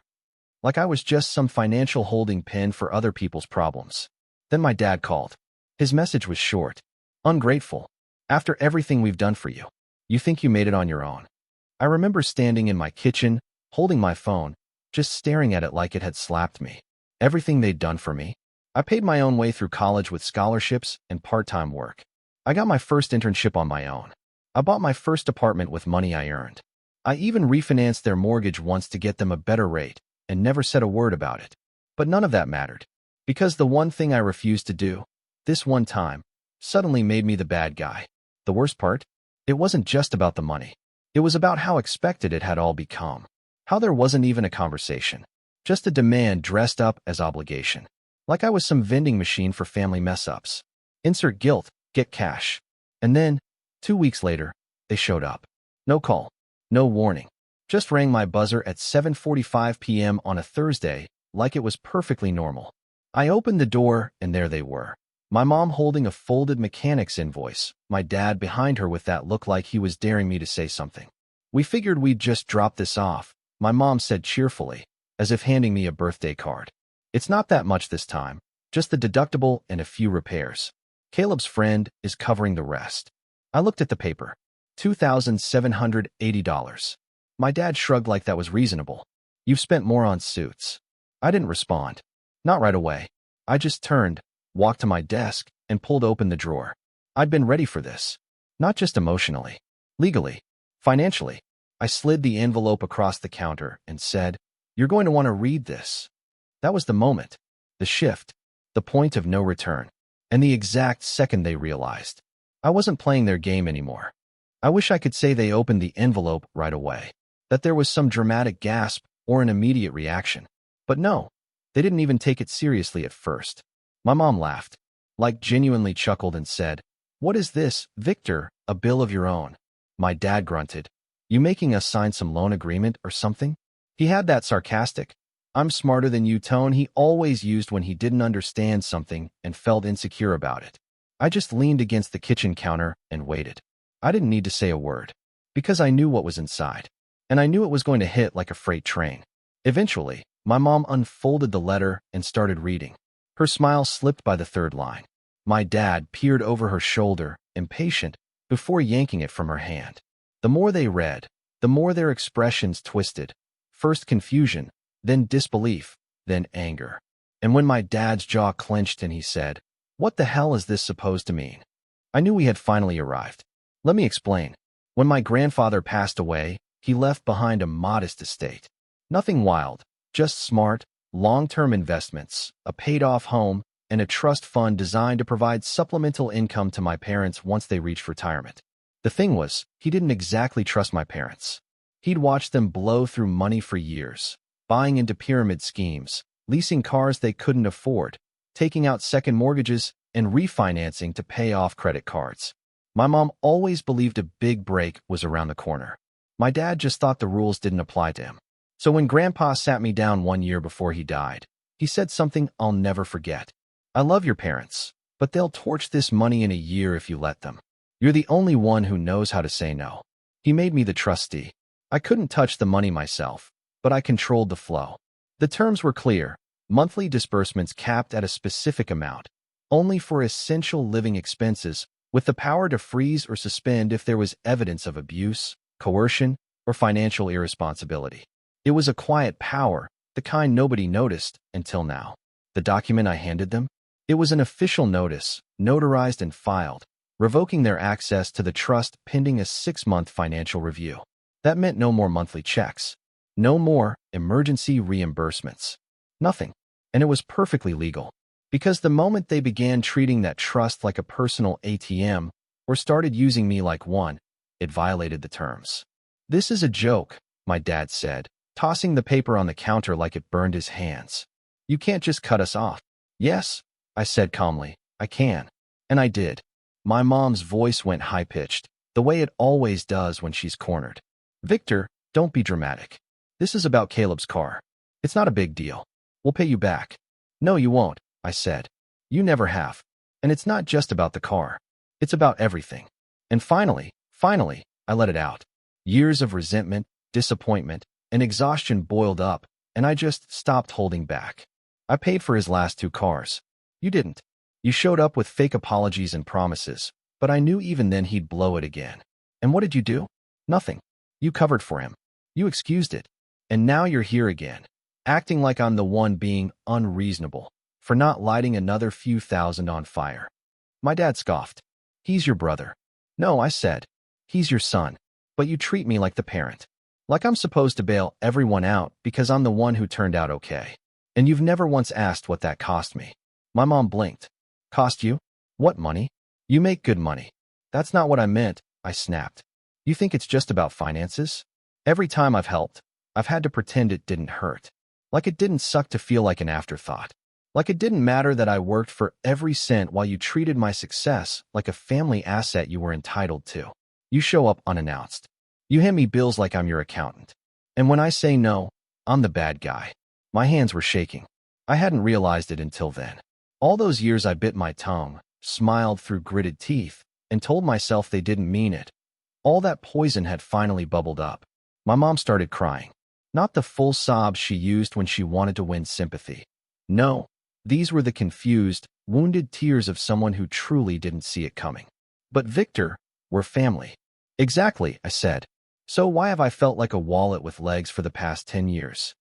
Like I was just some financial holding pen for other people's problems. Then my dad called. His message was short. Ungrateful. After everything we've done for you, you think you made it on your own. I remember standing in my kitchen, holding my phone, just staring at it like it had slapped me. Everything they'd done for me. I paid my own way through college with scholarships and part-time work. I got my first internship on my own. I bought my first apartment with money I earned. I even refinanced their mortgage once to get them a better rate and never said a word about it. But none of that mattered. Because the one thing I refused to do, this one time, suddenly made me the bad guy. The worst part? It wasn't just about the money. It was about how expected it had all become. How there wasn't even a conversation. Just a demand dressed up as obligation. Like I was some vending machine for family mess-ups. Insert guilt, get cash. And then, 2 weeks later, they showed up. No call. No warning. Just rang my buzzer at 7:45 p.m. on a Thursday, like it was perfectly normal. I opened the door, and there they were. My mom holding a folded mechanic's invoice, my dad behind her with that look like he was daring me to say something. We figured we'd just drop this off, my mom said cheerfully, as if handing me a birthday card. It's not that much this time, just the deductible and a few repairs. Caleb's friend is covering the rest. I looked at the paper. $2,780. My dad shrugged like that was reasonable. You've spent more on suits. I didn't respond. Not right away. I just turned, walked to my desk, and pulled open the drawer. I'd been ready for this. Not just emotionally. Legally. Financially. I slid the envelope across the counter and said, "You're going to want to read this." That was the moment. The shift. The point of no return. And the exact second they realized. I wasn't playing their game anymore. I wish I could say they opened the envelope right away. That there was some dramatic gasp or an immediate reaction. But no. They didn't even take it seriously at first. My mom laughed. Like genuinely chuckled and said, "What is this, Victor, a bill of your own?" My dad grunted. "You making us sign some loan agreement or something?" He had that sarcastic, "I'm smarter than you" tone he always used when he didn't understand something and felt insecure about it. I just leaned against the kitchen counter and waited. I didn't need to say a word, because I knew what was inside, and I knew it was going to hit like a freight train. Eventually, my mom unfolded the letter and started reading. Her smile slipped by the third line. My dad peered over her shoulder, impatient, before yanking it from her hand. The more they read, the more their expressions twisted. First confusion, then disbelief, then anger. And when my dad's jaw clenched and he said, "What the hell is this supposed to mean?" I knew we had finally arrived. Let me explain. When my grandfather passed away, he left behind a modest estate. Nothing wild, just smart, long-term investments, a paid-off home, and a trust fund designed to provide supplemental income to my parents once they reached retirement. The thing was, he didn't exactly trust my parents. He'd watched them blow through money for years, buying into pyramid schemes, leasing cars they couldn't afford, taking out second mortgages, and refinancing to pay off credit cards. My mom always believed a big break was around the corner. My dad just thought the rules didn't apply to him. So when Grandpa sat me down one year before he died, he said something I'll never forget. "I love your parents, but they'll torch this money in a year if you let them. You're the only one who knows how to say no." He made me the trustee. I couldn't touch the money myself, but I controlled the flow. The terms were clear. Monthly disbursements capped at a specific amount, only for essential living expenses, with the power to freeze or suspend if there was evidence of abuse, coercion, or financial irresponsibility. It was a quiet power, the kind nobody noticed until now. The document I handed them? It was an official notice, notarized and filed, revoking their access to the trust pending a 6-month financial review. That meant no more monthly checks. No more emergency reimbursements. Nothing. And it was perfectly legal. Because the moment they began treating that trust like a personal ATM, or started using me like one, it violated the terms. "This is a joke," my dad said, tossing the paper on the counter like it burned his hands. "You can't just cut us off." "Yes," I said calmly, "I can." And I did. My mom's voice went high-pitched, the way it always does when she's cornered. "Victor, don't be dramatic. This is about Caleb's car. It's not a big deal. We'll pay you back." "No, you won't," I said. "You never have. And it's not just about the car. It's about everything." And finally, I let it out. Years of resentment, disappointment, and exhaustion boiled up, and I just stopped holding back. "I paid for his last 2 cars. You didn't. You showed up with fake apologies and promises, but I knew even then he'd blow it again. And what did you do? Nothing. You covered for him. You excused it. And now you're here again, acting like I'm the one being unreasonable for not lighting another few thousand on fire." My dad scoffed. "He's your brother." "No," I said. "He's your son. But you treat me like the parent. Like I'm supposed to bail everyone out because I'm the one who turned out okay. And you've never once asked what that cost me." My mom blinked. "Cost you? What money? You make good money." "That's not what I meant," I snapped. "You think it's just about finances? Every time I've helped, I've had to pretend it didn't hurt. Like it didn't suck to feel like an afterthought. Like it didn't matter that I worked for every cent while you treated my success like a family asset you were entitled to. You show up unannounced. You hand me bills like I'm your accountant. And when I say no, I'm the bad guy." My hands were shaking. I hadn't realized it until then. All those years I bit my tongue, smiled through gritted teeth, and told myself they didn't mean it. All that poison had finally bubbled up. My mom started crying. Not the full sobs she used when she wanted to win sympathy. No, these were the confused, wounded tears of someone who truly didn't see it coming. But Victor, we're family. Exactly, I said. So why have I felt like a wallet with legs for the past 10 years?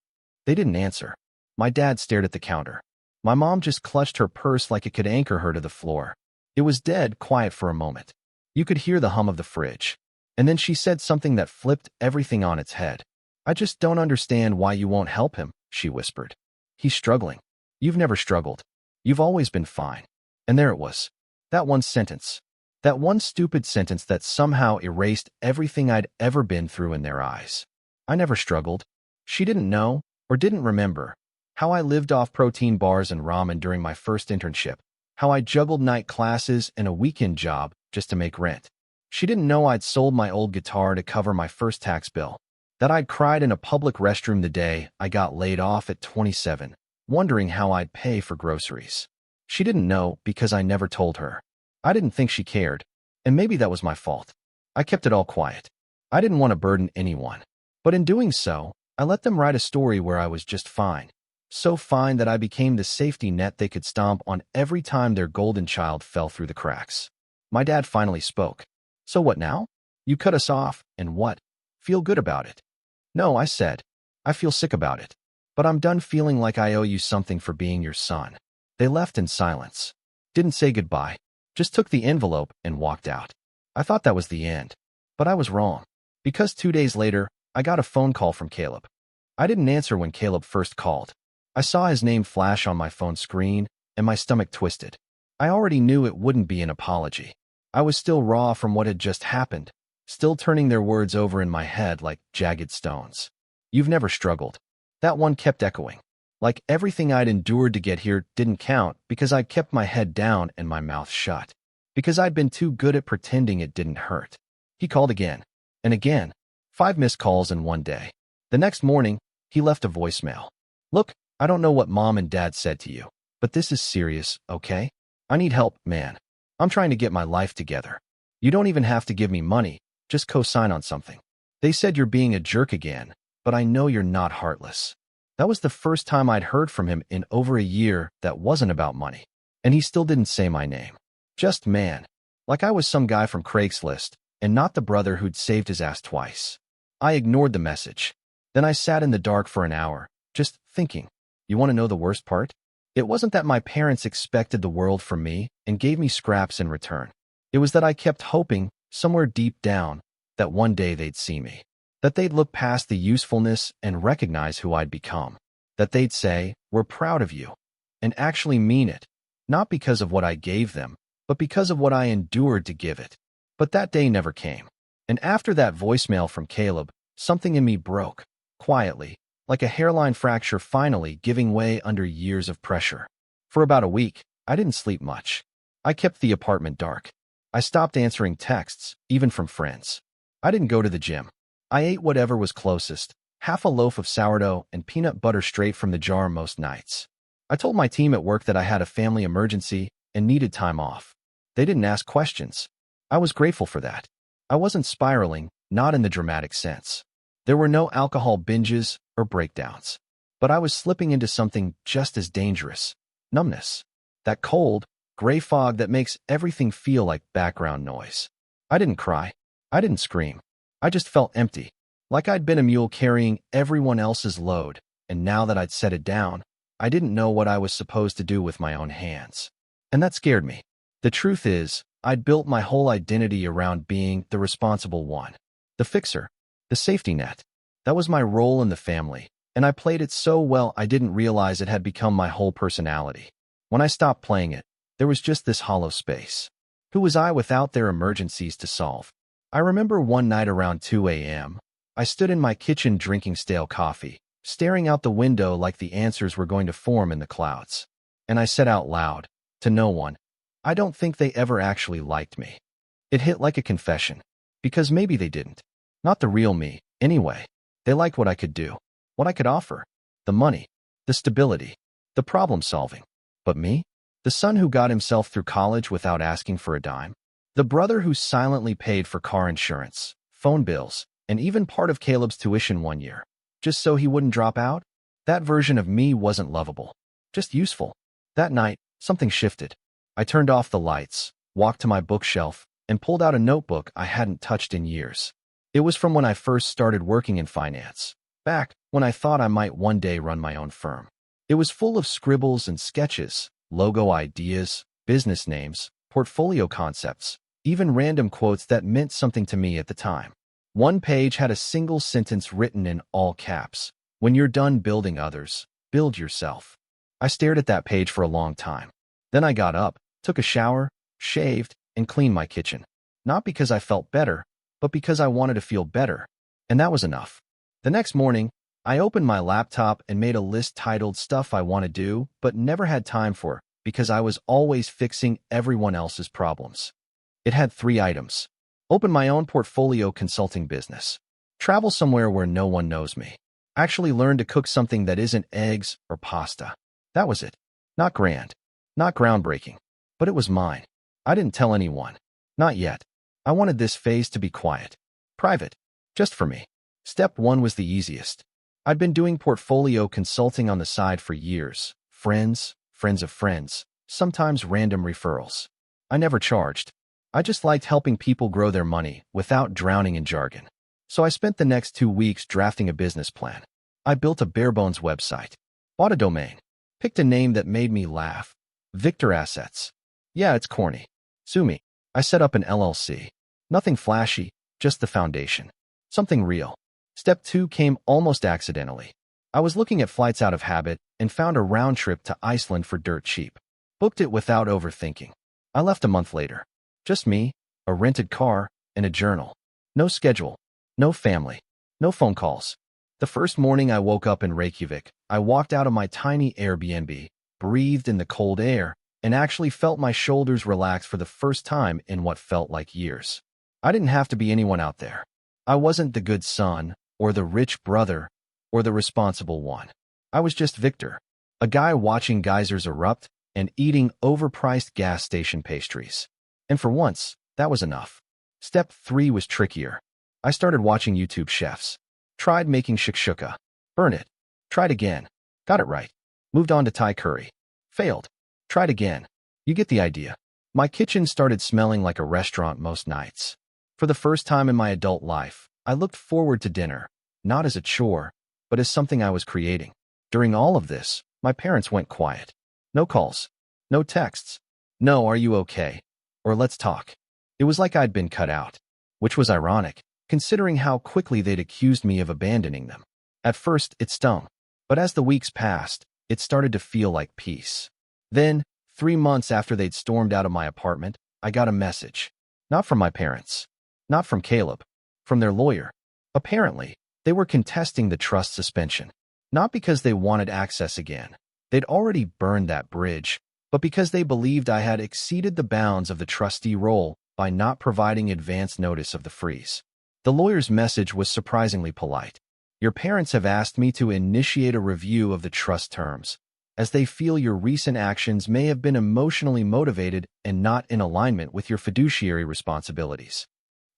They didn't answer. My dad stared at the counter. My mom just clutched her purse like it could anchor her to the floor. It was dead quiet for a moment. You could hear the hum of the fridge. And then she said something that flipped everything on its head. I just don't understand why you won't help him, she whispered. He's struggling. You've never struggled. You've always been fine. And there it was. That one sentence. That one stupid sentence that somehow erased everything I'd ever been through in their eyes. I never struggled. She didn't know, or didn't remember, how I lived off protein bars and ramen during my first internship, how I juggled night classes and a weekend job just to make rent. She didn't know I'd sold my old guitar to cover my first tax bill, that I'd cried in a public restroom the day I got laid off at 27, wondering how I'd pay for groceries. She didn't know because I never told her. I didn't think she cared, and maybe that was my fault. I kept it all quiet. I didn't want to burden anyone. But in doing so, I let them write a story where I was just fine. So fine that I became the safety net they could stomp on every time their golden child fell through the cracks. My dad finally spoke. So what now? You cut us off, and what? Feel good about it? No, I said. I feel sick about it. But I'm done feeling like I owe you something for being your son. They left in silence. Didn't say goodbye. Just took the envelope and walked out. I thought that was the end. But I was wrong. Because 2 days later, I got a phone call from Caleb. I didn't answer when Caleb first called. I saw his name flash on my phone screen, and my stomach twisted. I already knew it wouldn't be an apology. I was still raw from what had just happened, still turning their words over in my head like jagged stones. You've never struggled. That one kept echoing. Like everything I'd endured to get here didn't count because I'd kept my head down and my mouth shut. Because I'd been too good at pretending it didn't hurt. He called again. And again. 5 missed calls in one day. The next morning, he left a voicemail. Look, I don't know what mom and dad said to you, but this is serious, okay? I need help, man. I'm trying to get my life together. You don't even have to give me money, just co-sign on something. They said you're being a jerk again, but I know you're not heartless. That was the first time I'd heard from him in over a year that wasn't about money. And he still didn't say my name. Just man. Like I was some guy from Craigslist, and not the brother who'd saved his ass twice. I ignored the message. Then I sat in the dark for an hour, just thinking. You want to know the worst part? It wasn't that my parents expected the world from me and gave me scraps in return. It was that I kept hoping, somewhere deep down, that one day they'd see me. That they'd look past the usefulness and recognize who I'd become. That they'd say, we're proud of you. And actually mean it. Not because of what I gave them, but because of what I endured to give it. But that day never came. And after that voicemail from Caleb, something in me broke, quietly, like a hairline fracture finally giving way under years of pressure. For about a week, I didn't sleep much. I kept the apartment dark. I stopped answering texts, even from friends. I didn't go to the gym. I ate whatever was closest, half a loaf of sourdough and peanut butter straight from the jar most nights. I told my team at work that I had a family emergency and needed time off. They didn't ask questions. I was grateful for that. I wasn't spiraling, not in the dramatic sense. There were no alcohol binges or breakdowns. But I was slipping into something just as dangerous. Numbness. That cold, gray fog that makes everything feel like background noise. I didn't cry. I didn't scream. I just felt empty. Like I'd been a mule carrying everyone else's load, and now that I'd set it down, I didn't know what I was supposed to do with my own hands. And that scared me. The truth is, I'd built my whole identity around being the responsible one. The fixer. The safety net. That was my role in the family, and I played it so well I didn't realize it had become my whole personality. When I stopped playing it, there was just this hollow space. Who was I without their emergencies to solve? I remember one night around 2 a.m., I stood in my kitchen drinking stale coffee, staring out the window like the answers were going to form in the clouds. And I said out loud, to no one, I don't think they ever actually liked me. It hit like a confession, because maybe they didn't. Not the real me, anyway. They liked what I could do, what I could offer, the money, the stability. the problem solving. But me? The son who got himself through college without asking for a dime? The brother who silently paid for car insurance, phone bills, and even part of Caleb's tuition one year, just so he wouldn't drop out? That version of me wasn't lovable, just useful. That night, something shifted. I turned off the lights, walked to my bookshelf, and pulled out a notebook I hadn't touched in years. It was from when I first started working in finance, back when I thought I might one day run my own firm. It was full of scribbles and sketches, logo ideas, business names, portfolio concepts, even random quotes that meant something to me at the time. One page had a single sentence written in all caps: "When you're done building others, build yourself." I stared at that page for a long time. Then I got up, took a shower, shaved, and cleaned my kitchen. Not because I felt better, but because I wanted to feel better. And that was enough. The next morning, I opened my laptop and made a list titled "Stuff I Want to Do, but never had time for," because I was always fixing everyone else's problems. It had 3 items. Open my own portfolio consulting business. Travel somewhere where no one knows me. Actually learn to cook something that isn't eggs or pasta. That was it. Not grand. Not groundbreaking. But it was mine. I didn't tell anyone. Not yet. I wanted this phase to be quiet. Private. Just for me. Step 1 was the easiest. I'd been doing portfolio consulting on the side for years. Friends, friends of friends, sometimes random referrals. I never charged. I just liked helping people grow their money without drowning in jargon. So I spent the next 2 weeks drafting a business plan. I built a bare-bones website. Bought a domain. Picked a name that made me laugh. Victor Assets. Yeah, it's corny. Sue me. I set up an LLC. Nothing flashy, just the foundation. Something real. Step 2 came almost accidentally. I was looking at flights out of habit and found a round trip to Iceland for dirt cheap. Booked it without overthinking. I left a month later. Just me, a rented car, and a journal. No schedule. No family. No phone calls. The first morning I woke up in Reykjavik, I walked out of my tiny Airbnb, breathed in the cold air, and actually felt my shoulders relax for the first time in what felt like years. I didn't have to be anyone out there. I wasn't the good son, or the rich brother, or the responsible one. I was just Victor, a guy watching geysers erupt and eating overpriced gas station pastries. And for once, that was enough. Step 3 was trickier. I started watching YouTube chefs. Tried making shakshuka. Burn it. Tried again. Got it right. Moved on to Thai curry. Failed. Tried again. You get the idea. My kitchen started smelling like a restaurant most nights. For the first time in my adult life, I looked forward to dinner, not as a chore, but as something I was creating. During all of this, my parents went quiet. No calls. No texts. No, "Are you okay?" or "Let's talk." It was like I'd been cut out, which was ironic, considering how quickly they'd accused me of abandoning them. At first, it stung, but as the weeks passed, it started to feel like peace. Then, 3 months after they'd stormed out of my apartment, I got a message. Not from my parents. Not from Caleb. From their lawyer. Apparently, they were contesting the trust suspension. Not because they wanted access again. They'd already burned that bridge, but because they believed I had exceeded the bounds of the trustee role by not providing advance notice of the freeze. The lawyer's message was surprisingly polite. "Your parents have asked me to initiate a review of the trust terms, as they feel your recent actions may have been emotionally motivated and not in alignment with your fiduciary responsibilities."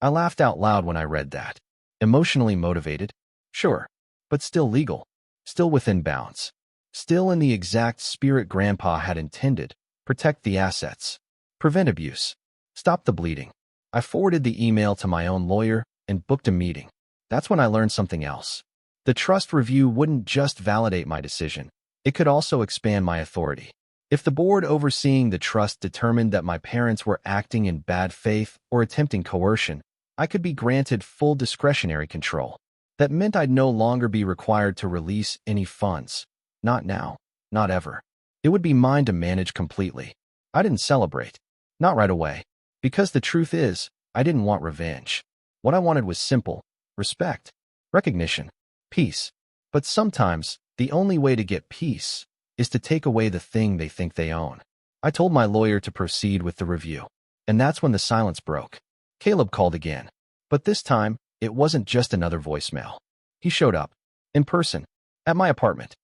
I laughed out loud when I read that. Emotionally motivated? Sure, but still legal. Still within bounds. Still in the exact spirit Grandpa had intended: protect the assets. Prevent abuse. Stop the bleeding. I forwarded the email to my own lawyer and booked a meeting. That's when I learned something else. The trust review wouldn't just validate my decision. It could also expand my authority. If the board overseeing the trust determined that my parents were acting in bad faith or attempting coercion, I could be granted full discretionary control. That meant I'd no longer be required to release any funds. Not now. Not ever. It would be mine to manage completely. I didn't celebrate. Not right away. Because the truth is, I didn't want revenge. What I wanted was simple: respect, recognition, peace. But sometimes, the only way to get peace is to take away the thing they think they own. I told my lawyer to proceed with the review. And that's when the silence broke. Caleb called again. But this time, it wasn't just another voicemail. He showed up. In person. At my apartment.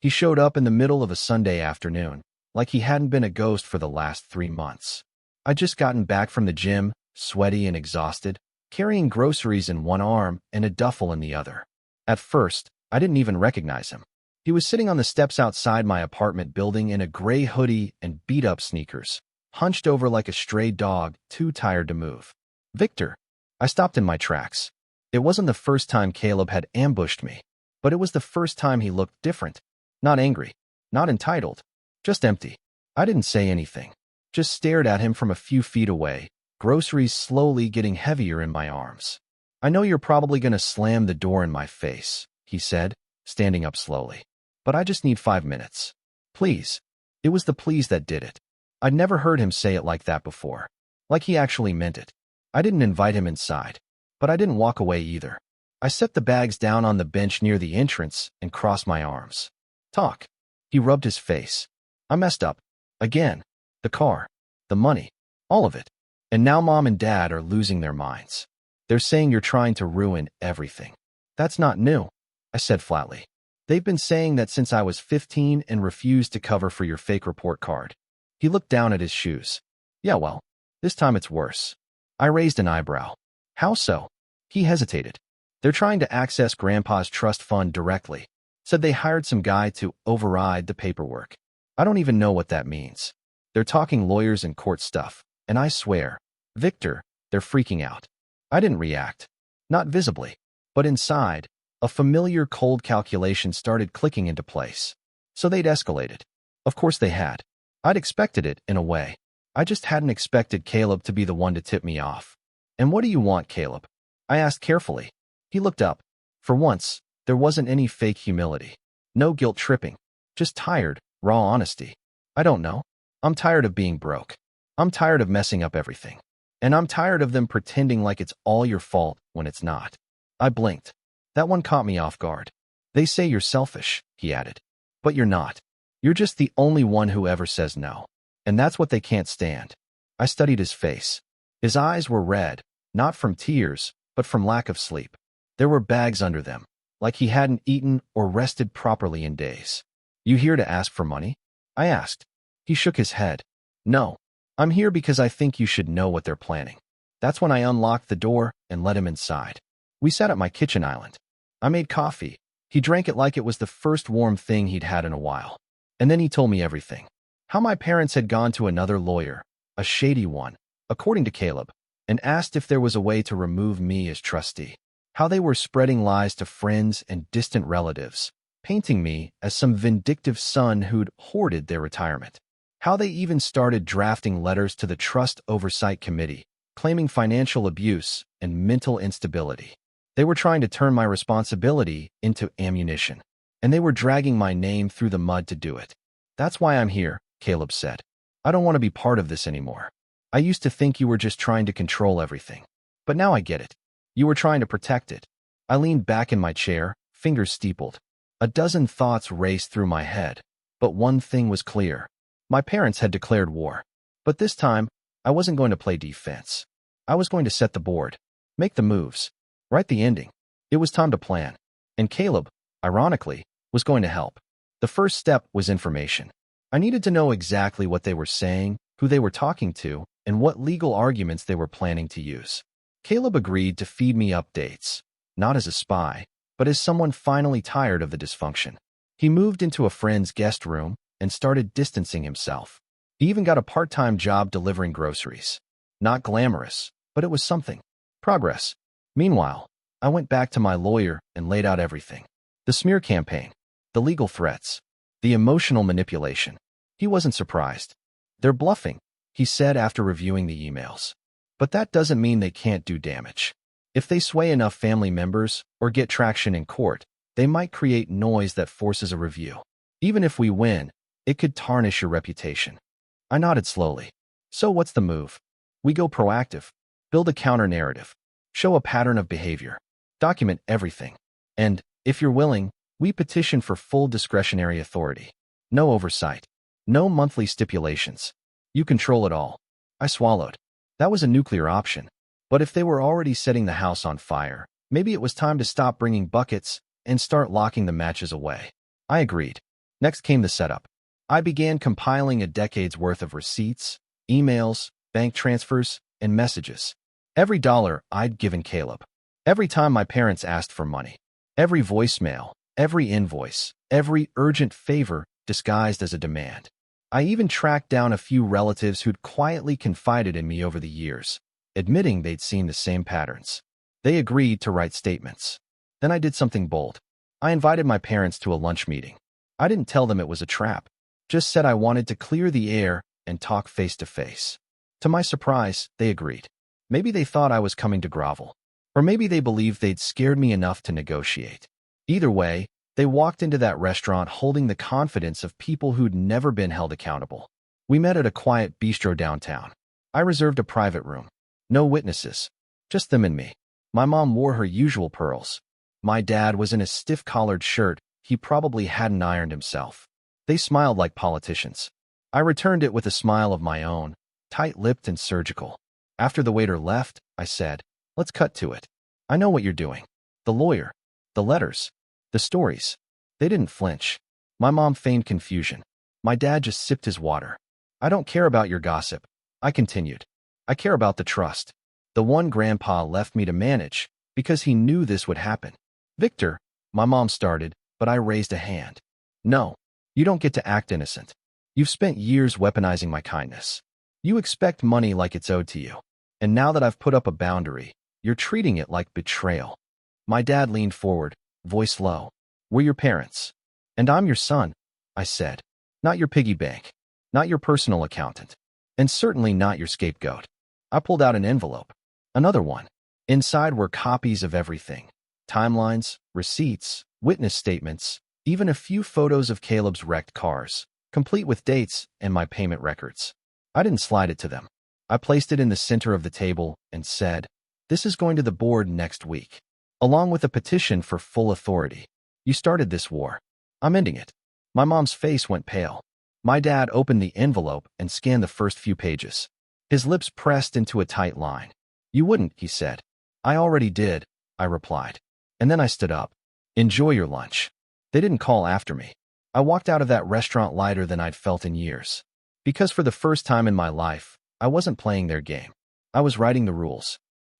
He showed up in the middle of a Sunday afternoon, like he hadn't been a ghost for the last 3 months. I'd just gotten back from the gym, sweaty and exhausted, carrying groceries in one arm and a duffel in the other. At first, I didn't even recognize him. He was sitting on the steps outside my apartment building in a gray hoodie and beat-up sneakers, hunched over like a stray dog, too tired to move. Victor. I stopped in my tracks. It wasn't the first time Caleb had ambushed me, but it was the first time he looked different. Not angry, not entitled, just empty. I didn't say anything, just stared at him from a few feet away, groceries slowly getting heavier in my arms. I know you're probably going to slam the door in my face, he said, standing up slowly. But I just need 5 minutes. Please. It was the please that did it. I'd never heard him say it like that before. Like he actually meant it. I didn't invite him inside, but I didn't walk away either. I set the bags down on the bench near the entrance and crossed my arms. Talk. He rubbed his face. I messed up. Again. The car. The money. All of it. And now Mom and Dad are losing their minds. They're saying you're trying to ruin everything. That's not new, I said flatly. They've been saying that since I was 15 and refused to cover for your fake report card. He looked down at his shoes. Yeah, well, this time it's worse. I raised an eyebrow. How so? He hesitated. They're trying to access Grandpa's trust fund directly. Said they hired some guy to override the paperwork. I don't even know what that means. They're talking lawyers and court stuff, and I swear, Victor, they're freaking out. I didn't react. Not visibly, but inside, a familiar cold calculation started clicking into place. So they'd escalated. Of course they had. I'd expected it, in a way. I just hadn't expected Caleb to be the one to tip me off. And what do you want, Caleb? I asked carefully. He looked up. For once, there wasn't any fake humility. No guilt tripping. Just tired, raw honesty. I don't know. I'm tired of being broke. I'm tired of messing up everything. And I'm tired of them pretending like it's all your fault when it's not. I blinked. That one caught me off guard. They say you're selfish, he added. But you're not. You're just the only one who ever says no. And that's what they can't stand. I studied his face. His eyes were red, not from tears, but from lack of sleep. There were bags under them, like he hadn't eaten or rested properly in days. You here to ask for money? I asked. He shook his head. No. I'm here because I think you should know what they're planning. That's when I unlocked the door and let him inside. We sat at my kitchen island. I made coffee. He drank it like it was the first warm thing he'd had in a while. And then he told me everything. How my parents had gone to another lawyer, a shady one, according to Caleb, and asked if there was a way to remove me as trustee. How they were spreading lies to friends and distant relatives, painting me as some vindictive son who'd hoarded their retirement. How they even started drafting letters to the Trust Oversight Committee, claiming financial abuse and mental instability. They were trying to turn my responsibility into ammunition, and they were dragging my name through the mud to do it. That's why I'm here, Caleb said. I don't want to be part of this anymore. I used to think you were just trying to control everything. But now I get it. You were trying to protect it. I leaned back in my chair, fingers steepled. A dozen thoughts raced through my head, but one thing was clear. My parents had declared war. But this time, I wasn't going to play defense. I was going to set the board, make the moves, write the ending. It was time to plan. And Caleb, ironically, was going to help. The first step was information. I needed to know exactly what they were saying, who they were talking to, and what legal arguments they were planning to use. Caleb agreed to feed me updates, not as a spy, but as someone finally tired of the dysfunction. He moved into a friend's guest room and started distancing himself. He even got a part-time job delivering groceries. Not glamorous, but it was something. Progress. Meanwhile, I went back to my lawyer and laid out everything. The smear campaign, the legal threats, the emotional manipulation. He wasn't surprised. They're bluffing, he said after reviewing the emails. But that doesn't mean they can't do damage. If they sway enough family members or get traction in court, they might create noise that forces a review. Even if we win, it could tarnish your reputation. I nodded slowly. So what's the move? We go proactive, build a counter-narrative, show a pattern of behavior, document everything. And, if you're willing, we petition for full discretionary authority. No oversight. No monthly stipulations. You control it all. I swallowed. That was a nuclear option. But if they were already setting the house on fire, maybe it was time to stop bringing buckets and start locking the matches away. I agreed. Next came the setup. I began compiling a decade's worth of receipts, emails, bank transfers, and messages. Every dollar I'd given Caleb. Every time my parents asked for money. Every voicemail, every invoice, every urgent favor disguised as a demand. I even tracked down a few relatives who'd quietly confided in me over the years, admitting they'd seen the same patterns. They agreed to write statements. Then I did something bold. I invited my parents to a lunch meeting. I didn't tell them it was a trap, just said I wanted to clear the air and talk face to face. To my surprise, they agreed. Maybe they thought I was coming to grovel, or maybe they believed they'd scared me enough to negotiate. Either way, they walked into that restaurant holding the confidence of people who'd never been held accountable. We met at a quiet bistro downtown. I reserved a private room. No witnesses, just them and me. My mom wore her usual pearls. My dad was in a stiff-collared shirt he probably hadn't ironed himself. They smiled like politicians. I returned it with a smile of my own, tight-lipped and surgical. After the waiter left, I said, "Let's cut to it. I know what you're doing. The lawyer, the letters, the stories." They didn't flinch. My mom feigned confusion. My dad just sipped his water. "I don't care about your gossip," I continued. "I care about the trust. The one Grandpa left me to manage, because he knew this would happen." "Victor," my mom started, but I raised a hand. "No, you don't get to act innocent. You've spent years weaponizing my kindness. You expect money like it's owed to you. And now that I've put up a boundary, you're treating it like betrayal." My dad leaned forward, voice low. "We're your parents. And I'm your son," I said. "Not your piggy bank. Not your personal accountant. And certainly not your scapegoat." I pulled out an envelope. Another one. Inside were copies of everything. Timelines, receipts, witness statements, even a few photos of Caleb's wrecked cars, complete with dates and my payment records. I didn't slide it to them. I placed it in the center of the table and said, "This is going to the board next week, along with a petition for full authority. You started this war. I'm ending it." My mom's face went pale. My dad opened the envelope and scanned the first few pages. His lips pressed into a tight line. "You wouldn't," he said. "I already did," I replied. And then I stood up. "Enjoy your lunch." They didn't call after me. I walked out of that restaurant lighter than I'd felt in years. Because for the first time in my life, I wasn't playing their game. I was writing the rules.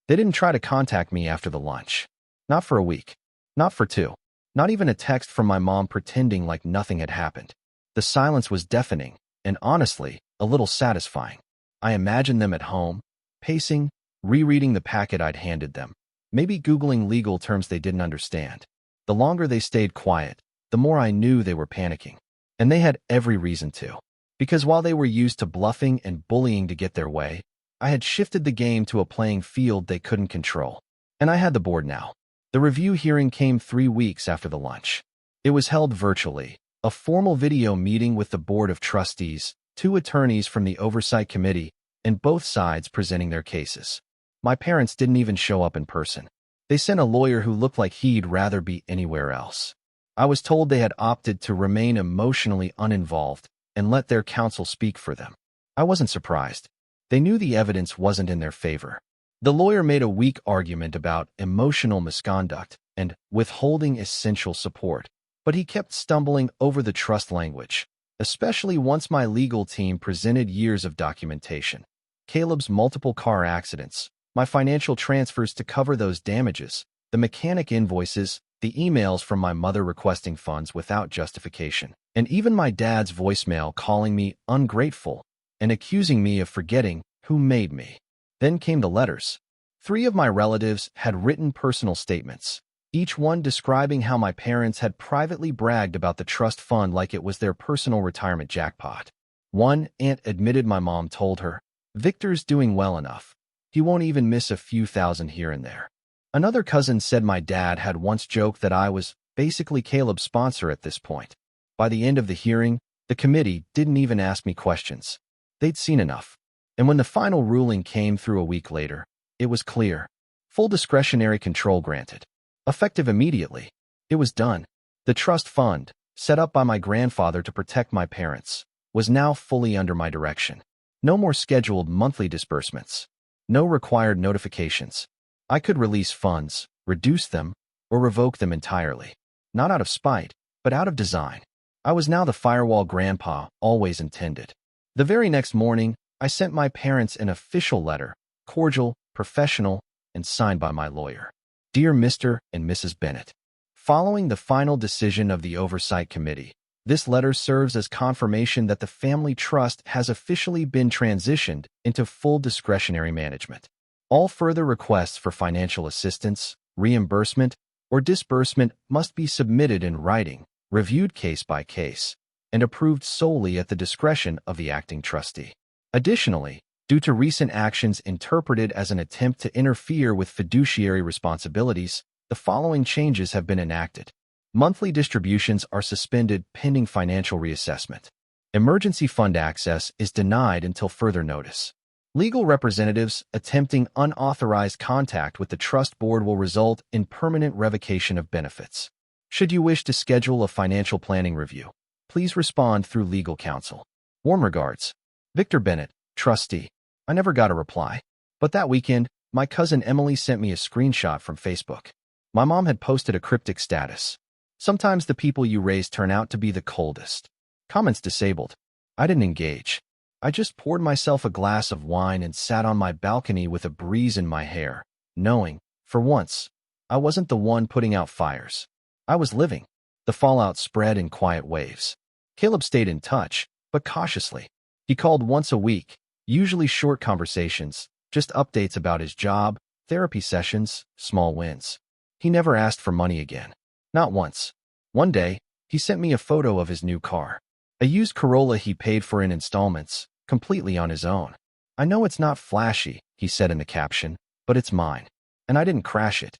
They didn't try to contact me after the lunch. Not for a week. Not for two. Not even a text from my mom pretending like nothing had happened. The silence was deafening, and honestly, a little satisfying. I imagined them at home, pacing, rereading the packet I'd handed them, maybe Googling legal terms they didn't understand. The longer they stayed quiet, the more I knew they were panicking. And they had every reason to. Because while they were used to bluffing and bullying to get their way, I had shifted the game to a playing field they couldn't control. And I had the board now. The review hearing came 3 weeks after the lunch. It was held virtually, a formal video meeting with the board of trustees, 2 attorneys from the oversight committee, and both sides presenting their cases. My parents didn't even show up in person. They sent a lawyer who looked like he'd rather be anywhere else. I was told they had opted to remain emotionally uninvolved and let their counsel speak for them. I wasn't surprised. They knew the evidence wasn't in their favor. The lawyer made a weak argument about emotional misconduct and withholding essential support, but he kept stumbling over the trust language, especially once my legal team presented years of documentation. Caleb's multiple car accidents, my financial transfers to cover those damages, the mechanic invoices, the emails from my mother requesting funds without justification, and even my dad's voicemail calling me ungrateful and accusing me of forgetting who made me. Then came the letters. 3 of my relatives had written personal statements, each one describing how my parents had privately bragged about the trust fund like it was their personal retirement jackpot. One aunt admitted my mom told her, "Victor's doing well enough. He won't even miss a few thousand here and there." Another cousin said my dad had once joked that I was basically Caleb's sponsor at this point. By the end of the hearing, the committee didn't even ask me questions. They'd seen enough. And when the final ruling came through a week later, it was clear. Full discretionary control granted. Effective immediately. It was done. The trust fund, set up by my grandfather to protect my parents, was now fully under my direction. No more scheduled monthly disbursements. No required notifications. I could release funds, reduce them, or revoke them entirely. Not out of spite, but out of design. I was now the firewall grandpa always intended. The very next morning, I sent my parents an official letter, cordial, professional, and signed by my lawyer. Dear Mr. and Mrs. Bennett, following the final decision of the Oversight Committee, this letter serves as confirmation that the family trust has officially been transitioned into full discretionary management. All further requests for financial assistance, reimbursement, or disbursement must be submitted in writing, reviewed case by case, and approved solely at the discretion of the acting trustee. Additionally, due to recent actions interpreted as an attempt to interfere with fiduciary responsibilities, the following changes have been enacted. Monthly distributions are suspended pending financial reassessment. Emergency fund access is denied until further notice. Legal representatives attempting unauthorized contact with the trust board will result in permanent revocation of benefits. Should you wish to schedule a financial planning review, please respond through legal counsel. Warm regards, Victor Bennett, trustee. I never got a reply, but that weekend, my cousin Emily sent me a screenshot from Facebook. My mom had posted a cryptic status. Sometimes the people you raise turn out to be the coldest. Comments disabled. I didn't engage. I just poured myself a glass of wine and sat on my balcony with a breeze in my hair, knowing, for once, I wasn't the one putting out fires. I was living. The fallout spread in quiet waves. Caleb stayed in touch, but cautiously. He called once a week, usually short conversations, just updates about his job, therapy sessions, small wins. He never asked for money again. Not once. One day, he sent me a photo of his new car. A used Corolla he paid for in installments, completely on his own. I know it's not flashy, he said in the caption, but it's mine. And I didn't crash it.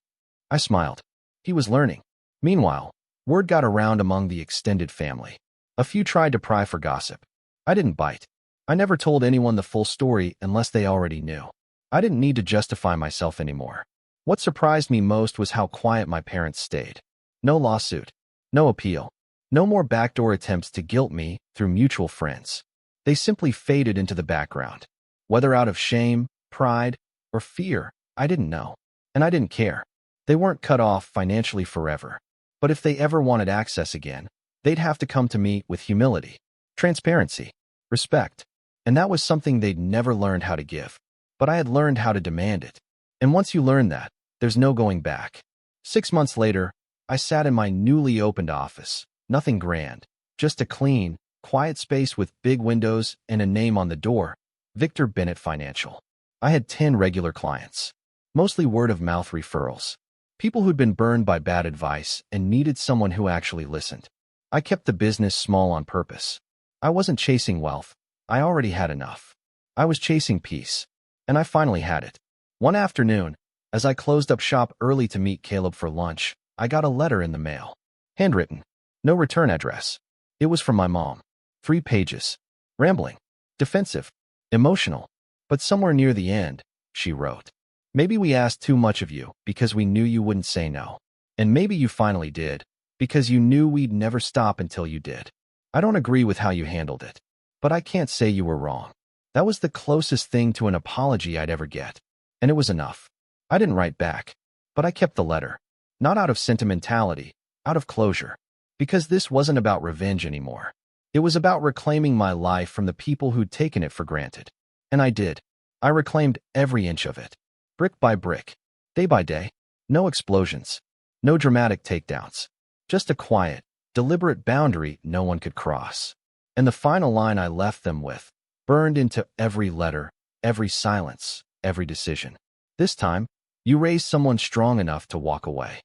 I smiled. He was learning. Meanwhile, word got around among the extended family. A few tried to pry for gossip. I didn't bite. I never told anyone the full story unless they already knew. I didn't need to justify myself anymore. What surprised me most was how quiet my parents stayed. No lawsuit. No appeal. No more backdoor attempts to guilt me through mutual friends. They simply faded into the background. Whether out of shame, pride, or fear, I didn't know. And I didn't care. They weren't cut off financially forever. But if they ever wanted access again, they'd have to come to me with humility, transparency, respect. And that was something they'd never learned how to give. But I had learned how to demand it. And once you learn that, there's no going back. 6 months later, I sat in my newly opened office. Nothing grand, just a clean, quiet space with big windows and a name on the door, Victor Bennett Financial. I had 10 regular clients, mostly word-of-mouth referrals, people who'd been burned by bad advice and needed someone who actually listened. I kept the business small on purpose. I wasn't chasing wealth. I already had enough. I was chasing peace, and I finally had it. One afternoon, as I closed up shop early to meet Caleb for lunch, I got a letter in the mail. Handwritten. No return address. It was from my mom. 3 pages. Rambling. Defensive. Emotional. But somewhere near the end, she wrote, "Maybe we asked too much of you because we knew you wouldn't say no. And maybe you finally did, because you knew we'd never stop until you did. I don't agree with how you handled it, but I can't say you were wrong." That was the closest thing to an apology I'd ever get. And it was enough. I didn't write back, but I kept the letter. Not out of sentimentality, out of closure. Because this wasn't about revenge anymore. It was about reclaiming my life from the people who'd taken it for granted. And I did. I reclaimed every inch of it. Brick by brick. Day by day. No explosions. No dramatic takedowns. Just a quiet, deliberate boundary no one could cross. And the final line I left them with, burned into every letter, every silence, every decision. This time, you raised someone strong enough to walk away.